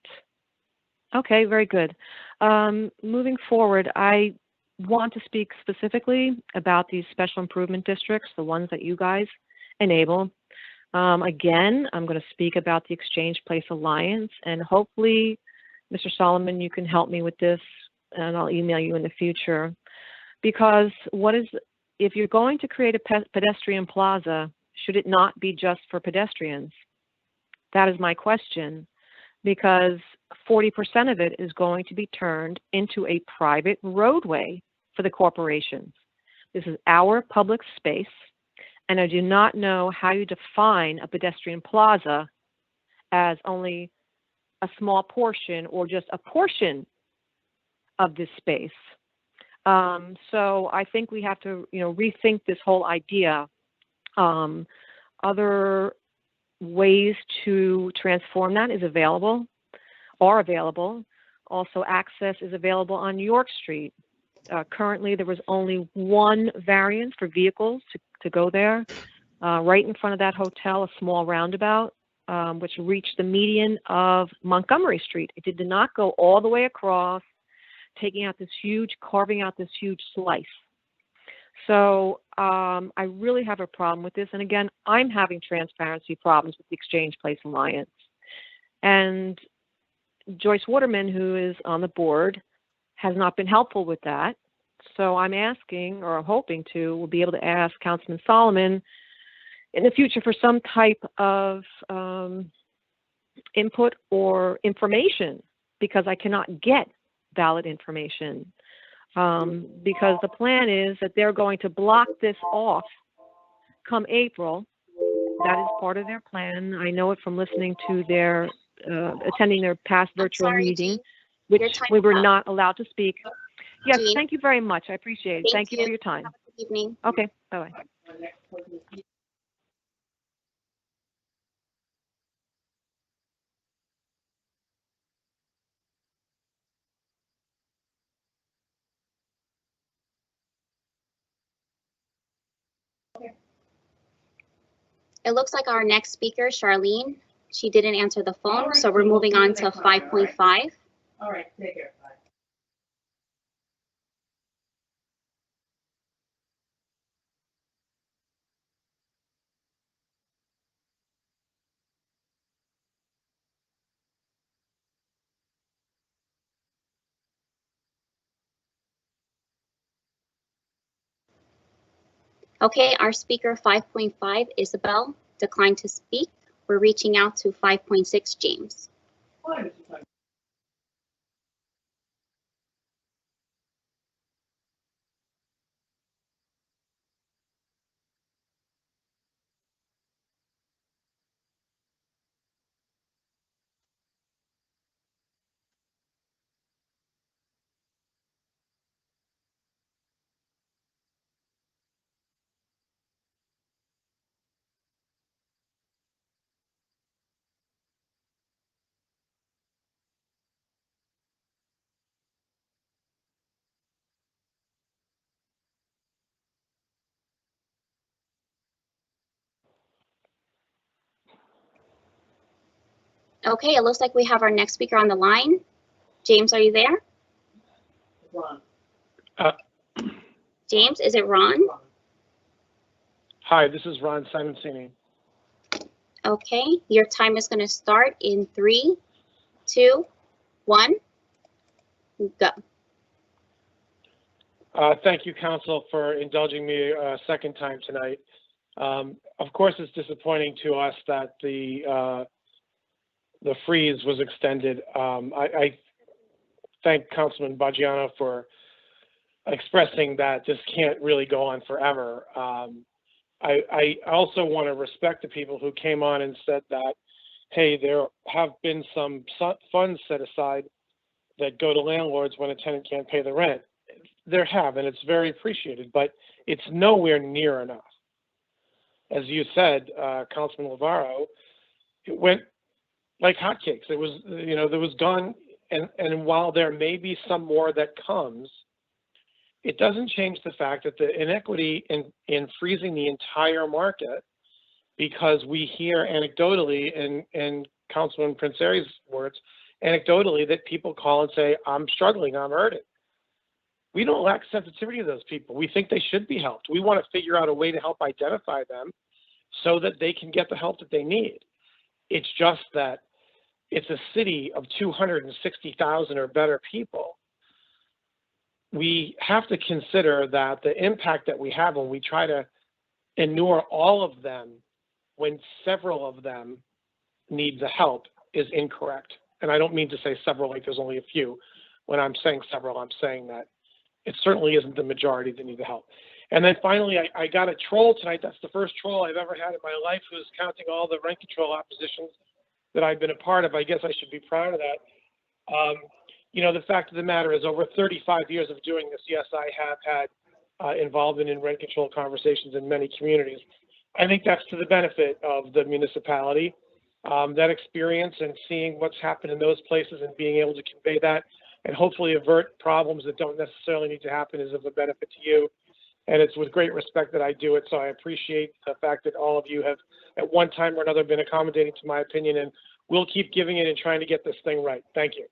Okay, very good. Moving forward, I want to speak specifically about these special improvement districts, the ones that you guys enable. Again, I'm going to speak about the Exchange Place Alliance, and hopefully, Mr. Solomon, you can help me with this, and I'll email you in the future. Because if you're going to create a pedestrian plaza, should it not be just for pedestrians? That is my question, because 40% of it is going to be turned into a private roadway for the corporations. This is our public space, and I do not know how you define a pedestrian plaza as only a small portion or just a portion of this space. So I think we have to, rethink this whole idea. Other ways to transform that are available. Also, access is available on York Street. Currently, there was only one variance for vehicles to go there. Right in front of that hotel, a small roundabout, which reached the median of Montgomery Street. It did not go all the way across, carving out this huge slice. So I really have a problem with this. And again, I'm having transparency problems with the Exchange Place Alliance. And Joyce Waterman, who is on the board, has not been helpful with that. So I'm asking, or hoping to, will be able to ask Councilman Solomon in the future for some type of input or information, because I cannot get valid information. Because the plan is that they're going to block this off come April, That is part of their plan. I know it from listening to their, attending their past virtual meeting, which we were not allowed to speak. Yes, Jean. thank you very much. I appreciate it. Thank you for your time. Have a good evening. Okay, bye-bye. It looks like our next speaker, Charlene, she didn't answer the phone, so we're moving on to 5.5. All right, take care. Bye. Okay, our speaker 5.5, Isabel, declined to speak. We're reaching out to 5.6, James. Okay, it looks like we have our next speaker on the line. James, are you there? Ron. James, is it Ron? Hi, this is Ron Simoncini. Okay, your time is going to start in 3, 2, 1, go. Thank you, Counsel, for indulging me a second time tonight. Of course, it's disappointing to us that the freeze was extended. I thank Councilman Baggiano for expressing that this can't really go on forever. I also want to respect the people who came on and said that, hey, there have been some funds set aside that go to landlords when a tenant can't pay the rent. There have, and it's very appreciated, but it's nowhere near enough. As you said, Councilman Navarro, it went like hotcakes. It was, there was gone, and while there may be some more that comes, it doesn't change the fact that the inequity in freezing the entire market, because we hear anecdotally, in Councilman Panseri's words, anecdotally, that people call and say, I'm struggling, I'm hurting. We don't lack sensitivity to those people. We think they should be helped. We want to figure out a way to help identify them so that they can get the help that they need. It's just that it's a city of 260,000 or better people. We have to consider that the impact that we have when we try to inure all of them when several of them need the help is incorrect. And I don't mean to say several like there's only a few. When I'm saying several, I'm saying that it certainly isn't the majority that need the help. And then finally, I got a troll tonight. That's the first troll I've ever had in my life, who's counting all the rent control oppositions that I've been a part of. I guess I should be proud of that. The fact of the matter is, over 35 years of doing this, yes, I have had involvement in rent control conversations in many communities. I think that's to the benefit of the municipality. That experience and seeing what's happened in those places and being able to convey that and hopefully avert problems that don't necessarily need to happen is of a benefit to you. And it's with great respect that I do it. So I appreciate the fact that all of you have at one time or another been accommodating to my opinion, and we'll keep giving it and trying to get this thing right. Thank you.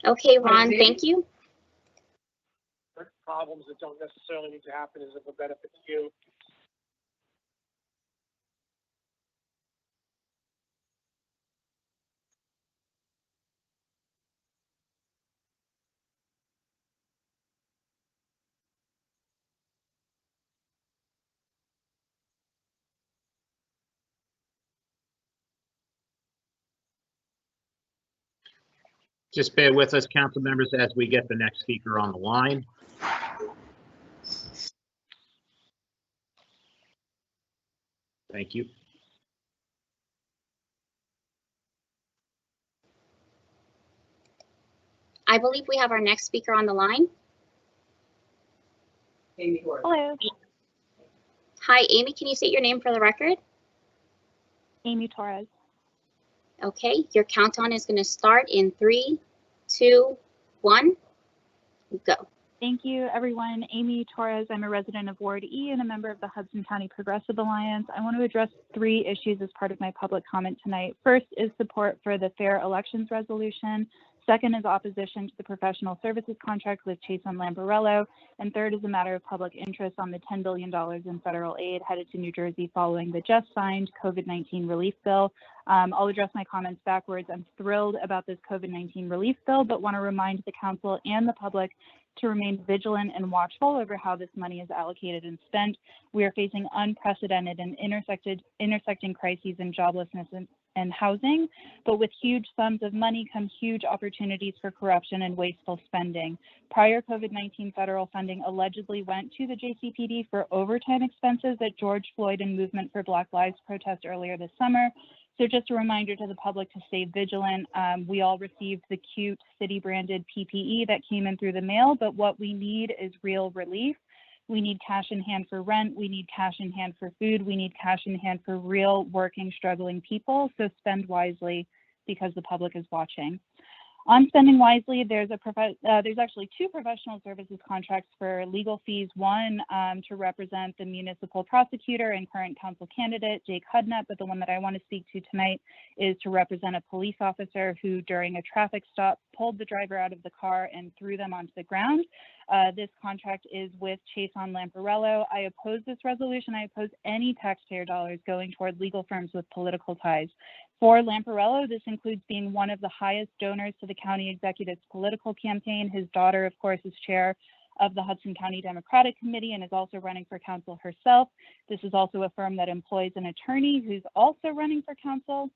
Okay, Ron, thank you. Problems that don't necessarily need to happen is of a benefit to you. Just bear with us, council members, as we get the next speaker on the line. Thank you. I believe we have our next speaker on the line. Amy Torres. Hello, Hi, Amy, can you state your name for the record? Amy Torres. Okay, your countdown is going to start in 3, 2, 1, go. Thank you, everyone. Amy Torres. I'm a resident of Ward E and a member of the Hudson County Progressive Alliance. I want to address 3 issues as part of my public comment tonight. First is support for the Fair Elections Resolution. Second is opposition to the professional services contract with Chase on Lamparello. And third is a matter of public interest on the $10 billion in federal aid headed to New Jersey following the just signed COVID-19 relief bill. I'll address my comments backwards. I'm thrilled about this COVID-19 relief bill, but want to remind the council and the public to remain vigilant and watchful over how this money is allocated and spent. We are facing unprecedented and intersecting crises in joblessness and housing, but with huge sums of money come huge opportunities for corruption and wasteful spending. Prior COVID-19 federal funding allegedly went to the JCPD for overtime expenses at George Floyd and Movement for Black Lives protest earlier this summer. So just a reminder to the public to stay vigilant. We all received the cute city-branded PPE that came in through the mail, but what we need is real relief. We need cash in hand for rent. We need cash in hand for food. We need cash in hand for real working, struggling people. So spend wisely because the public is watching. On spending wisely, there's actually 2 professional services contracts for legal fees. One to represent the municipal prosecutor and current council candidate, Jake Hudnut, but the one that I want to speak to tonight is to represent a police officer who, during a traffic stop, pulled the driver out of the car and threw them onto the ground. This contract is with Chase on Lamparello. I oppose this resolution. I oppose any taxpayer dollars going toward legal firms with political ties. For Lamparello, this includes being one of the highest donors to the county executive's political campaign. His daughter, of course, is chair of the Hudson County Democratic Committee and is also running for council herself. This is also a firm that employs an attorney who's also running for council.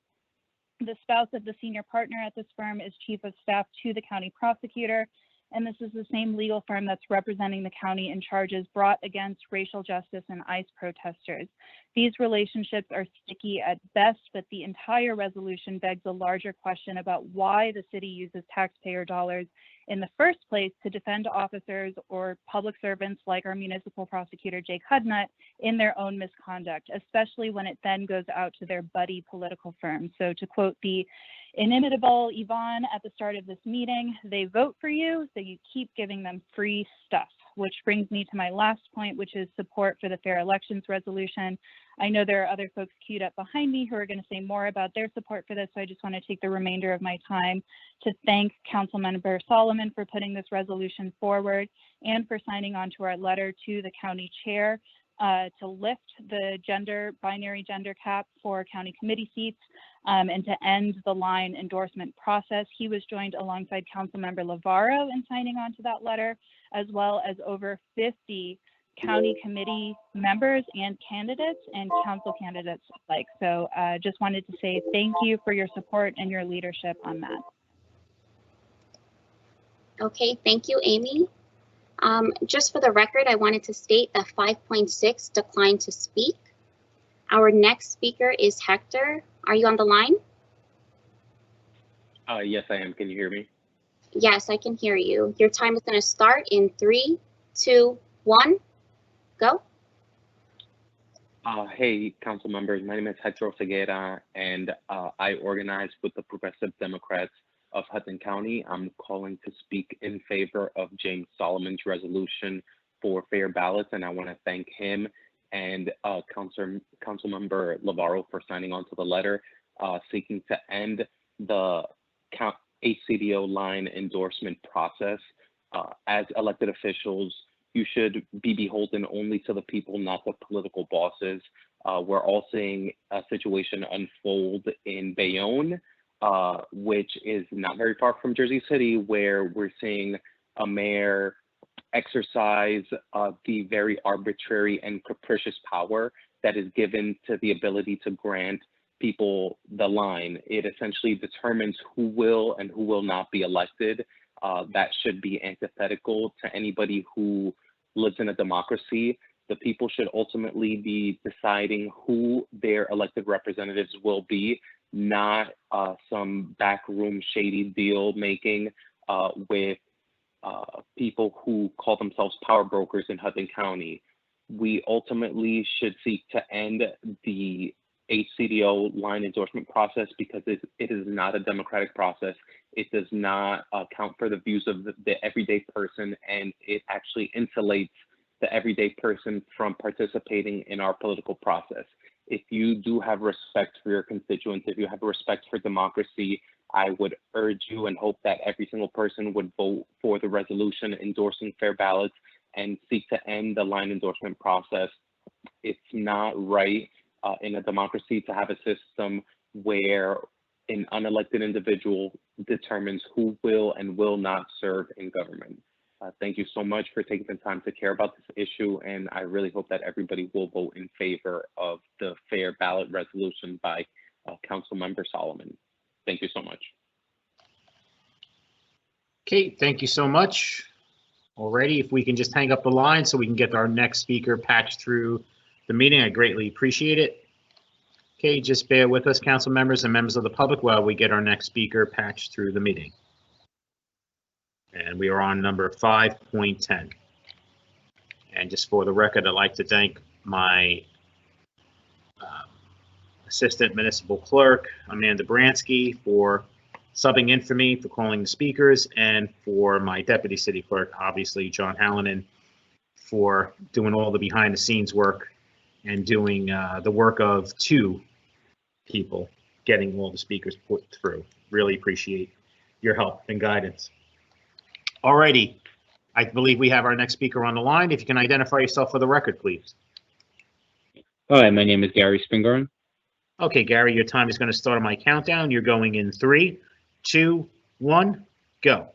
The spouse of the senior partner at this firm is chief of staff to the county prosecutor. And this is the same legal firm that's representing the county in charges brought against racial justice and ICE protesters. These relationships are sticky at best, but the entire resolution begs a larger question about why the city uses taxpayer dollars in the first place to defend officers or public servants like our municipal prosecutor, Jake Hudnut, in their own misconduct, especially when it then goes out to their buddy political firms. So to quote the inimitable Yvonne at the start of this meeting, they vote for you, so you keep giving them free stuff, which brings me to my last point, which is support for the Fair Elections Resolution. I know there are other folks queued up behind me who are going to say more about their support for this, so I just want to take the remainder of my time to thank Councilmember Solomon for putting this resolution forward and for signing on to our letter to the county chair to lift the binary gender cap for county committee seats and to end the line endorsement process. He was joined alongside Councilmember Lavaro in signing on to that letter, as well as over 50 county committee members and candidates and council candidates alike. So just wanted to say thank you for your support and your leadership on that. Okay, thank you, Amy. Just for the record, I wanted to state that 5.6 declined to speak. Our next speaker is Hector. Are you on the line? Yes, I am. Can you hear me? Yes, I can hear you. Your time is going to start in 3, 2, 1, go. Hey, council members. My name is Hector Ceguera, and I organize with the Progressive Democrats of Hudson County. I'm calling to speak in favor of James Solomon's resolution for fair ballots, and I want to thank him and Councilmember Lavaro for signing on to the letter seeking to end the HCDO line endorsement process. As elected officials, you should be beholden only to the people, not the political bosses. We're all seeing a situation unfold in Bayonne, which is not very far from Jersey City, where we're seeing a mayor exercise the very arbitrary and capricious power that is given to the ability to grant people the line. It essentially determines who will and who will not be elected. That should be antithetical to anybody who lives in a democracy. The people should ultimately be deciding who their elected representatives will be, not some backroom shady deal making with people who call themselves power brokers in Hudson County. We ultimately should seek to end the HCDO line endorsement process because it is not a democratic process. It does not account for the views of the everyday person, and it actually insulates the everyday person from participating in our political process. If you do have respect for your constituents, if you have respect for democracy, I would urge you and hope that every single person would vote for the resolution endorsing fair ballots and seek to end the line endorsement process. It's not right in a democracy to have a system where an unelected individual determines who will and will not serve in government. Thank you so much for taking the time to care about this issue, and I really hope that everybody will vote in favor of the fair ballot resolution by Council Member Solomon. Thank you so much. Okay, thank you so much. Alrighty, if we can just hang up the line so we can get our next speaker patched through the meeting, I greatly appreciate it. Okay, just bear with us, council members and members of the public, while we get our next speaker patched through the meeting. And we are on number 5.10. And just for the record, I'd like to thank my Assistant Municipal Clerk, Amanda Bransky, for subbing in for me, for calling the speakers, and for my Deputy City Clerk, obviously, John Hallinan, for doing all the behind the scenes work and doing the work of two people, getting all the speakers put through. Really appreciate your help and guidance. Alrighty, I believe we have our next speaker on the line. If you can identify yourself for the record, please. Hi, my name is Gary Spinger. Okay, Gary, your time is going to start on my countdown. You're going in 3, 2, 1, go.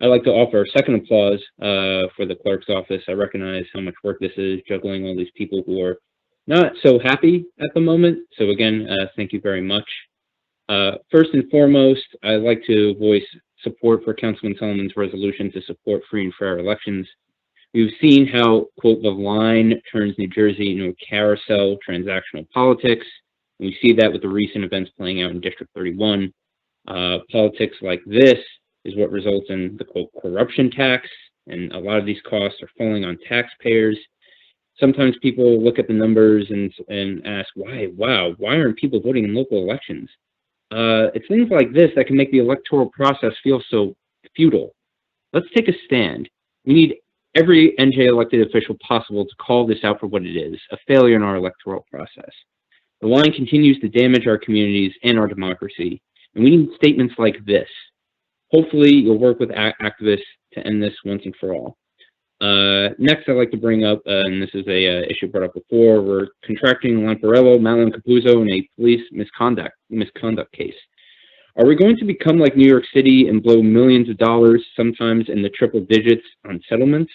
I'd like to offer a second applause for the clerk's office. I recognize how much work this is, juggling all these people who are not so happy at the moment. So again, thank you very much. First and foremost, I'd like to voice support for Councilman Solomon's resolution to support free and fair elections. We've seen how, quote, the line turns New Jersey into a carousel transactional politics. And we see that with the recent events playing out in District 31. Politics like this is what results in the, quote, corruption tax. And a lot of these costs are falling on taxpayers. Sometimes people look at the numbers and ask, why aren't people voting in local elections? It's things like this that can make the electoral process feel so futile. Let's take a stand. We need every NJ elected official possible to call this out for what it is, a failure in our electoral process. The line continues to damage our communities and our democracy, and we need statements like this. Hopefully, you'll work with activists to end this once and for all. Next, I'd like to bring up, and this is a issue brought up before, we're contracting Lamparello, Malin Capuzzo in a police misconduct case. Are we going to become like New York City and blow millions of dollars, sometimes in the triple digits, on settlements?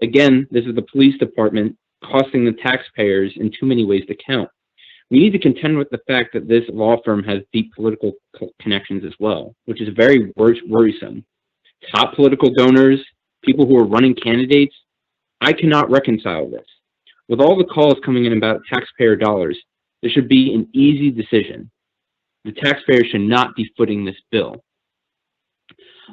Again, this is the police department costing the taxpayers in too many ways to count. We need to contend with the fact that this law firm has deep political connections as well, which is very worrisome. Top political donors, people who are running candidates, I cannot reconcile this. With all the calls coming in about taxpayer dollars, there should be an easy decision. The taxpayer should not be footing this bill.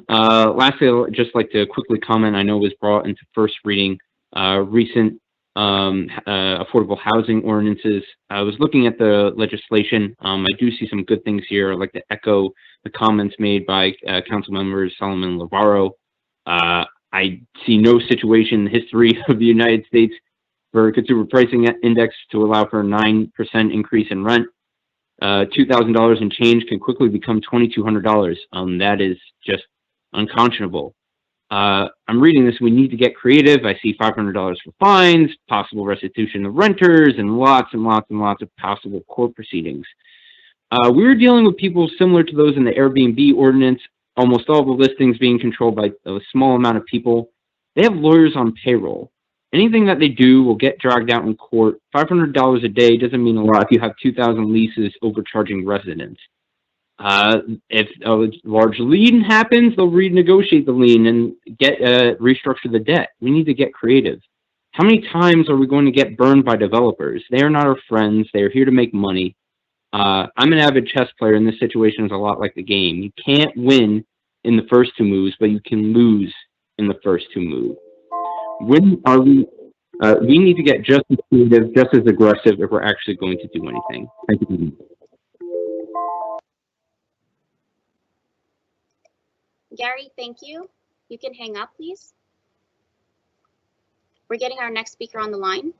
Lastly, I'd just like to quickly comment, I know it was brought into first reading, recent affordable housing ordinances. I was looking at the legislation. I do see some good things here. I'd like to echo the comments made by Council members Solomon and Lavarro. I see no situation in the history of the United States for a consumer pricing index to allow for a 9% increase in rent. $2,000 in change can quickly become $2,200. That is just unconscionable. I'm reading this, we need to get creative. I see $500 for fines, possible restitution of renters, and lots of possible court proceedings. We're dealing with people similar to those in the Airbnb ordinance, almost all the listings being controlled by a small amount of people. They have lawyers on payroll. Anything that they do will get dragged out in court. $500 a day doesn't mean a lot if you have 2,000 leases overcharging residents. If a large lien happens, they'll renegotiate the lien and get restructure the debt. We need to get creative. How many times are we going to get burned by developers? They are not our friends. They are here to make money. I'm an avid chess player, and this situation is a lot like the game. You can't win in the first two moves, but you can lose in the first two moves. When are we? We need to get just as creative, just as aggressive if we're actually going to do anything. Thank you. Gary, thank you. You can hang up, please. We're getting our next speaker on the line.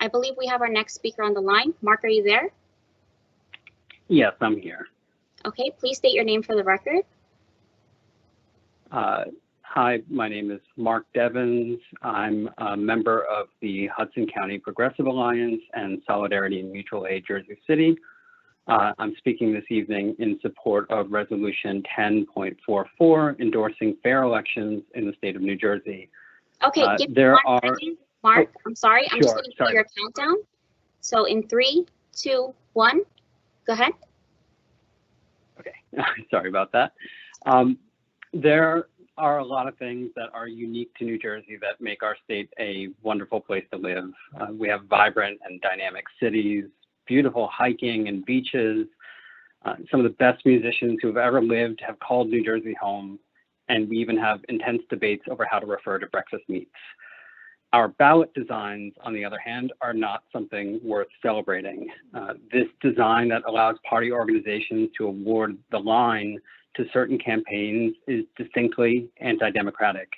I believe we have our next speaker on the line. Mark, are you there? Yes, I'm here. Okay, please state your name for the record. Hi, my name is Mark Devins. I'm a member of the Hudson County Progressive Alliance and Solidarity and Mutual Aid Jersey City. I'm speaking this evening in support of Resolution 10.44, endorsing fair elections in the state of New Jersey. Okay, give me 1 second. Mark, I'm sorry. I'm just going to do your countdown. So in 3, 2, 1, go ahead. Okay, sorry about that. There are a lot of things that are unique to New Jersey that make our state a wonderful place to live. We have vibrant and dynamic cities, beautiful hiking and beaches. Some of the best musicians who have ever lived have called New Jersey home, and we even have intense debates over how to refer to breakfast meats. Our ballot designs, on the other hand, are not something worth celebrating. This design that allows party organizations to award the line to certain campaigns is distinctly anti-democratic.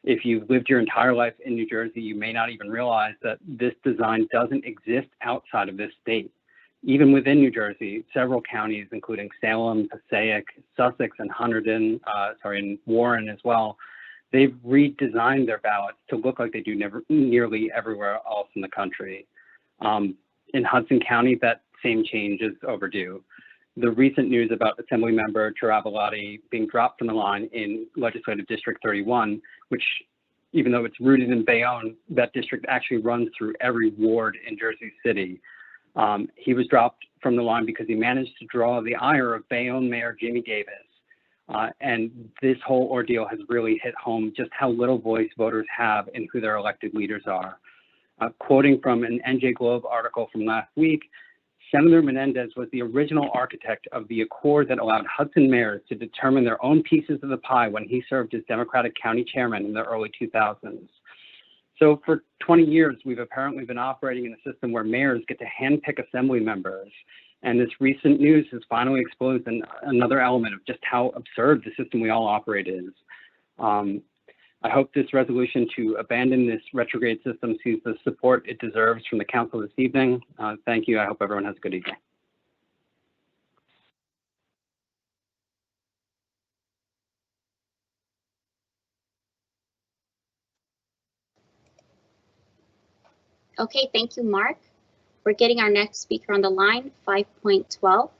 If you've lived your entire life in New Jersey, you may not even realize that this design doesn't exist outside of this state. Even within New Jersey, several counties, including Salem, Passaic, Sussex, and Hunterdon, and Warren as well, they've redesigned their ballots to look like they do nearly everywhere else in the country. In Hudson County, that same change is overdue. The recent news about Assemblymember Chiaravalati being dropped from the line in Legislative District 31, which, even though it's rooted in Bayonne, that district actually runs through every ward in Jersey City. He was dropped from the line because he managed to draw the ire of Bayonne Mayor Jimmy Davis. And this whole ordeal has really hit home just how little voice voters have in who their elected leaders are. Quoting from an NJ Globe article from last week, Senator Menendez was the original architect of the accord that allowed Hudson mayors to determine their own pieces of the pie when he served as Democratic county chairman in the early 2000s. So for 20 years, we've apparently been operating in a system where mayors get to handpick assembly members. And this recent news has finally exposed another element of just how absurd the system we all operate is. I hope this resolution to abandon this retrograde system sees the support it deserves from the council this evening. Thank you. I hope everyone has a good evening. Okay, thank you, Mark. We're getting our next speaker on the line, 5.12.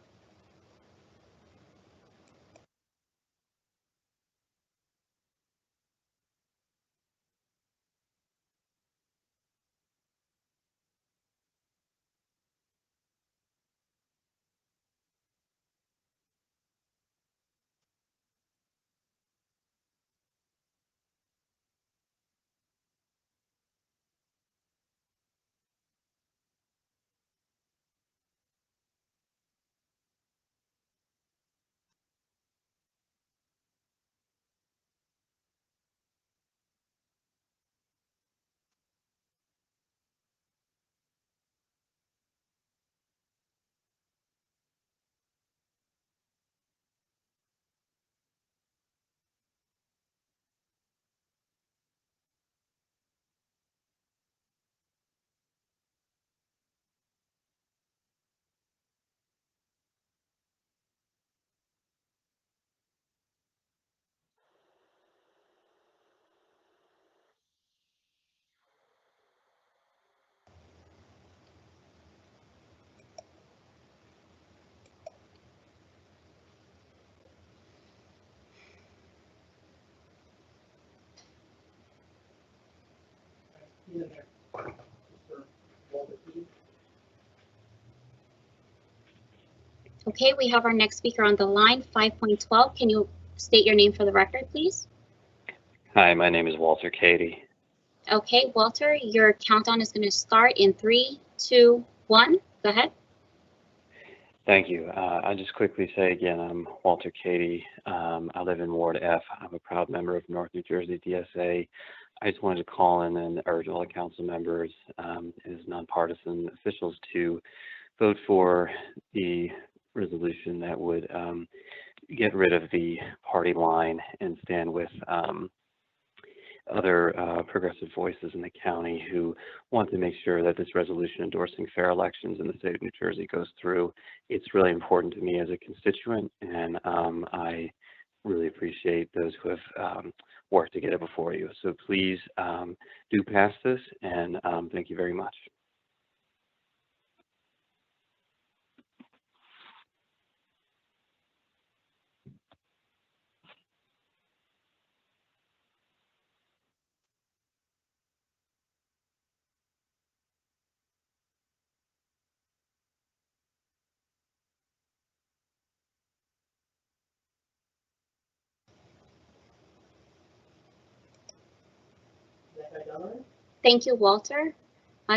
Okay, we have our next speaker on the line, 5.12. Can you state your name for the record, please? Hi, my name is Walter Cady. Okay, Walter, your countdown is going to start in 3, 2, 1. Go ahead. Thank you. I'll just quickly say again, I'm Walter Cady. I live in Ward F. I'm a proud member of North New Jersey DSA. I just wanted to call in and urge all the council members as nonpartisan officials to vote for the resolution that would get rid of the party line and stand with other progressive voices in the county who want to make sure that this resolution endorsing fair elections in the state of New Jersey goes through. It's really important to me as a constituent, and I really appreciate those who have worked to get it before you. So please do pass this, and thank you very much. Thank you, Walter.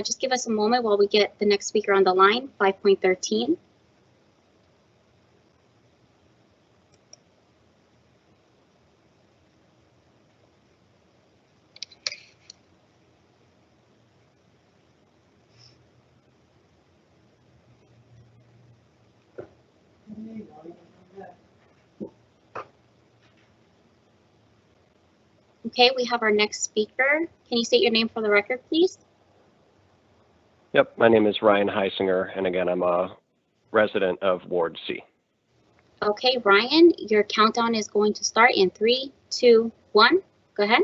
Just give us a moment while we get the next speaker on the line, 5.13. Okay, we have our next speaker. Can you state your name for the record, please? Yep, my name is Ryan Heisinger, and again, I'm a resident of Ward C. Okay, Ryan, your countdown is going to start in 3, 2, 1. Go ahead.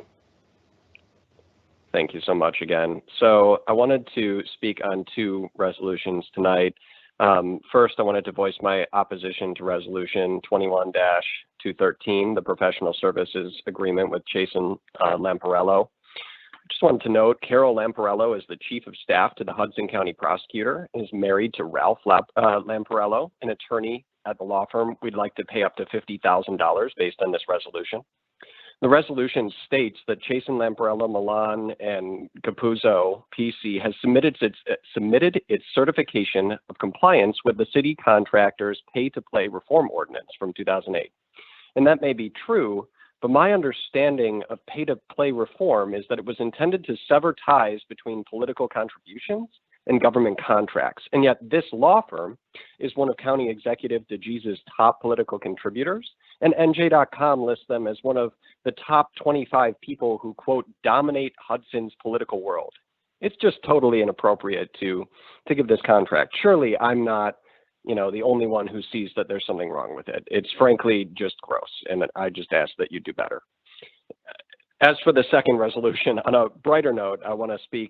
Thank you so much again. So I wanted to speak on two resolutions tonight. First, I wanted to voice my opposition to Resolution 21-213, the Professional Services Agreement with Jason Lamparello. Just wanted to note, Carol Lamparello is the Chief of Staff to the Hudson County Prosecutor and is married to Ralph Lamparello, an attorney at the law firm. We'd like to pay up to $50,000 based on this resolution. The resolution states that Jason Lamparello, Milan, and Capuzzo PC has submitted its certification of compliance with the city contractor's pay-to-play reform ordinance from 2008. And that may be true, but my understanding of pay-to-play reform is that it was intended to sever ties between political contributions and government contracts. And yet this law firm is one of County Executive DeGise's top political contributors, and NJ.com lists them as one of the top 25 people who, quote, dominate Hudson's political world. It's just totally inappropriate to give this contract. Surely I'm not, the only one who sees that there's something wrong with it. It's frankly just gross, and I just ask that you do better. As for the second resolution, on a brighter note, I want to speak